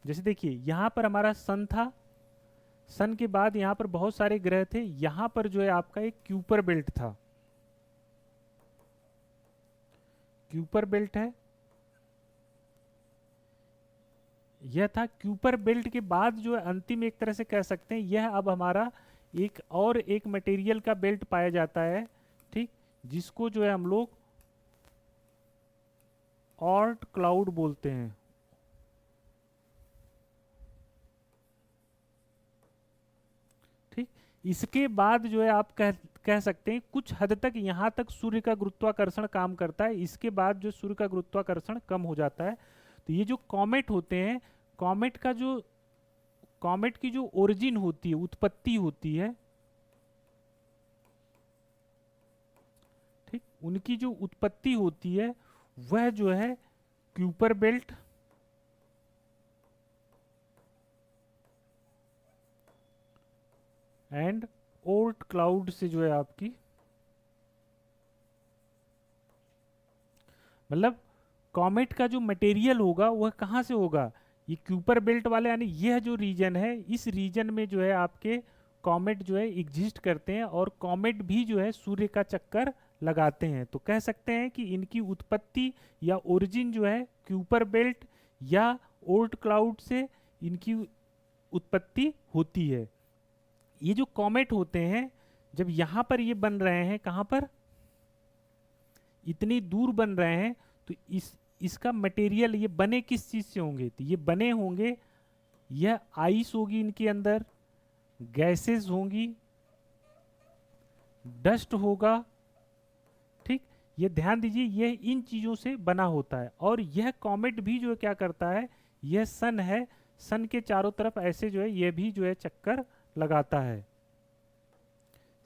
जैसे देखिए यहां पर हमारा सन था, सन के बाद यहां पर बहुत सारे ग्रह थे। यहां पर जो है आपका एक क्यूपर बेल्ट था, क्यूपर बेल्ट है, यह था। क्यूपर बेल्ट के बाद जो है अंतिम एक तरह से कह सकते हैं, यह अब हमारा एक मटेरियल का बेल्ट पाया जाता है, ठीक, जिसको जो है हम लोग ऑर्ट क्लाउड बोलते हैं। ठीक, इसके बाद जो है आप कह सकते हैं कुछ हद तक यहां तक सूर्य का गुरुत्वाकर्षण काम करता है। इसके बाद जो सूर्य का गुरुत्वाकर्षण कम हो जाता है। तो ये जो कॉमेट होते हैं, कॉमेट की जो ओरिजिन होती है, उत्पत्ति होती है, ठीक, उनकी जो उत्पत्ति होती है वह जो है Kuiper belt and Oort cloud से जो है आपकी, मतलब कॉमेट का जो मटेरियल होगा वह कहाँ से होगा, ये क्यूपर बेल्ट वाले, यानी यह जो रीजन है, इस रीजन में जो है आपके कॉमेट जो है एग्जिस्ट करते हैं। और कॉमेट भी जो है सूर्य का चक्कर लगाते हैं। तो कह सकते हैं कि इनकी उत्पत्ति या ओरिजिन जो है क्यूपर बेल्ट या ओर्ट क्लाउड से इनकी उत्पत्ति होती है। ये जो कॉमेट होते हैं जब यहाँ पर ये बन रहे हैं, कहाँ पर, इतनी दूर बन रहे हैं, तो इसका मटेरियल ये बने किस चीज से होंगे, तो ये बने होंगे, यह आइस होगी इनके अंदर, गैसेस होंगी, डस्ट होगा, ठीक, ये ध्यान दीजिए यह इन चीजों से बना होता है। और यह कॉमेट भी जो है क्या करता है, यह सन है, सन के चारों तरफ ऐसे जो है यह भी जो है चक्कर लगाता है।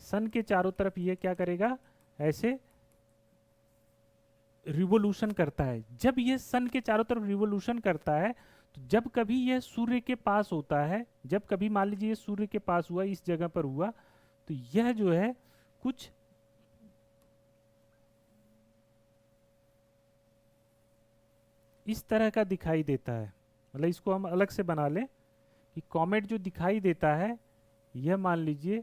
सन के चारों तरफ यह क्या करेगा, ऐसे रिवोल्यूशन करता है। जब यह सन के चारों तरफ रिवोल्यूशन करता है, तो जब कभी यह सूर्य के पास होता है, जब कभी मान लीजिए सूर्य के पास हुआ, इस जगह पर हुआ, तो यह जो है कुछ इस तरह का दिखाई देता है। मतलब इसको हम अलग से बना लें कि कॉमेट जो दिखाई देता है, यह मान लीजिए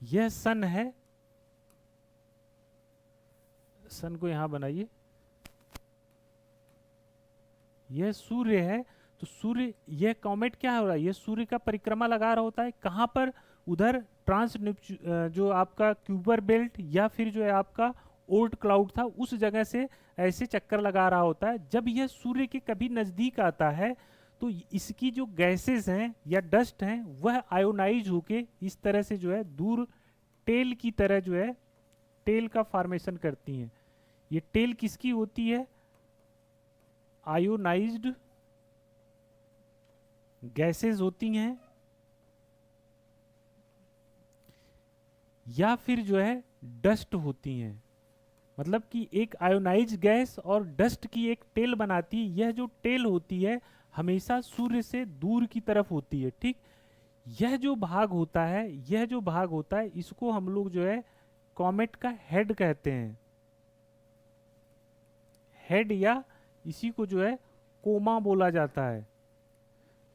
यह सन है, सन को यहां बनाइए, यह सूर्य है। तो सूर्य, यह कॉमेट क्या हो रहा है, यह सूर्य का परिक्रमा लगा रहा होता है, कहां पर, उधर ट्रांस जो आपका क्यूबर बेल्ट या फिर जो है आपका ओर्ट क्लाउड था, उस जगह से ऐसे चक्कर लगा रहा होता है। जब यह सूर्य के कभी नजदीक आता है, तो इसकी जो गैसेस हैं या डस्ट हैं वह आयोनाइज होके इस तरह से जो है दूर टेल की तरह जो है टेल का फॉर्मेशन करती हैं। ये टेल किसकी होती है, आयोनाइज्ड गैसेस होती हैं, या फिर जो है डस्ट होती हैं। मतलब कि एक आयोनाइज गैस और डस्ट की एक टेल बनाती है। यह जो टेल होती है हमेशा सूर्य से दूर की तरफ होती है, ठीक। यह जो भाग होता है, यह जो भाग होता है, इसको हम लोग जो है कॉमेट का हेड कहते हैं, हेड, या इसी को जो है कोमा बोला जाता है।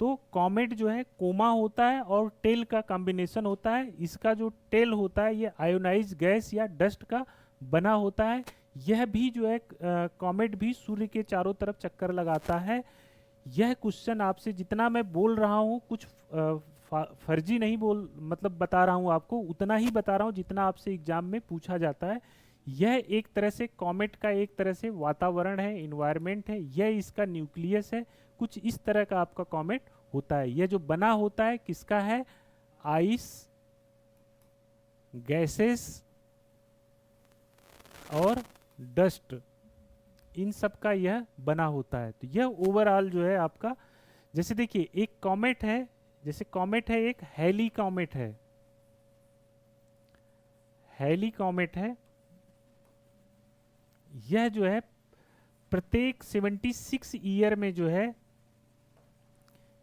तो कॉमेट जो है कोमा होता है और टेल का कॉम्बिनेशन होता है। इसका जो टेल होता है ये आयोनाइज गैस या डस्ट का बना होता है। यह भी जो है कॉमेट भी सूर्य के चारों तरफ चक्कर लगाता है। यह क्वेश्चन आपसे जितना मैं बोल रहा हूँ कुछ फर्जी नहीं बोल मतलब बता रहा हूँ आपको, उतना ही बता रहा हूँ जितना आपसे एग्जाम में पूछा जाता है। यह एक तरह से कॉमेट का एक तरह से वातावरण है, इन्वायरमेंट है, यह इसका न्यूक्लियस है। कुछ इस तरह का आपका कॉमेट होता है। यह जो बना होता है किसका है? आइस, गैसेस और डस्ट, इन सब का यह बना होता है। तो यह ओवरऑल जो है आपका, जैसे देखिए एक कॉमेट है, जैसे कॉमेट है, एक हैली कॉमेट है, हैली कॉमेट है। यह जो है प्रत्येक 76 ईयर में जो है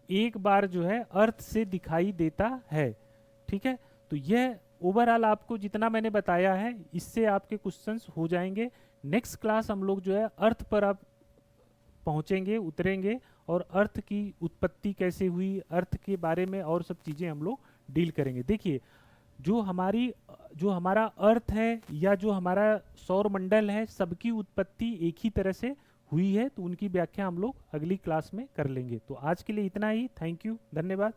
एक बार जो है अर्थ से दिखाई देता है। ठीक है, तो यह ओवरऑल आपको जितना मैंने बताया है इससे आपके क्वेश्चंस हो जाएंगे। नेक्स्ट क्लास हम लोग जो है अर्थ पर आप पहुंचेंगे, उतरेंगे, और अर्थ की उत्पत्ति कैसे हुई, अर्थ के बारे में और सब चीज़ें हम लोग डील करेंगे। देखिए जो हमारा अर्थ है या जो हमारा सौर मंडल है, सबकी उत्पत्ति एक ही तरह से हुई है, तो उनकी व्याख्या हम लोग अगली क्लास में कर लेंगे। तो आज के लिए इतना ही। थैंक यू, धन्यवाद।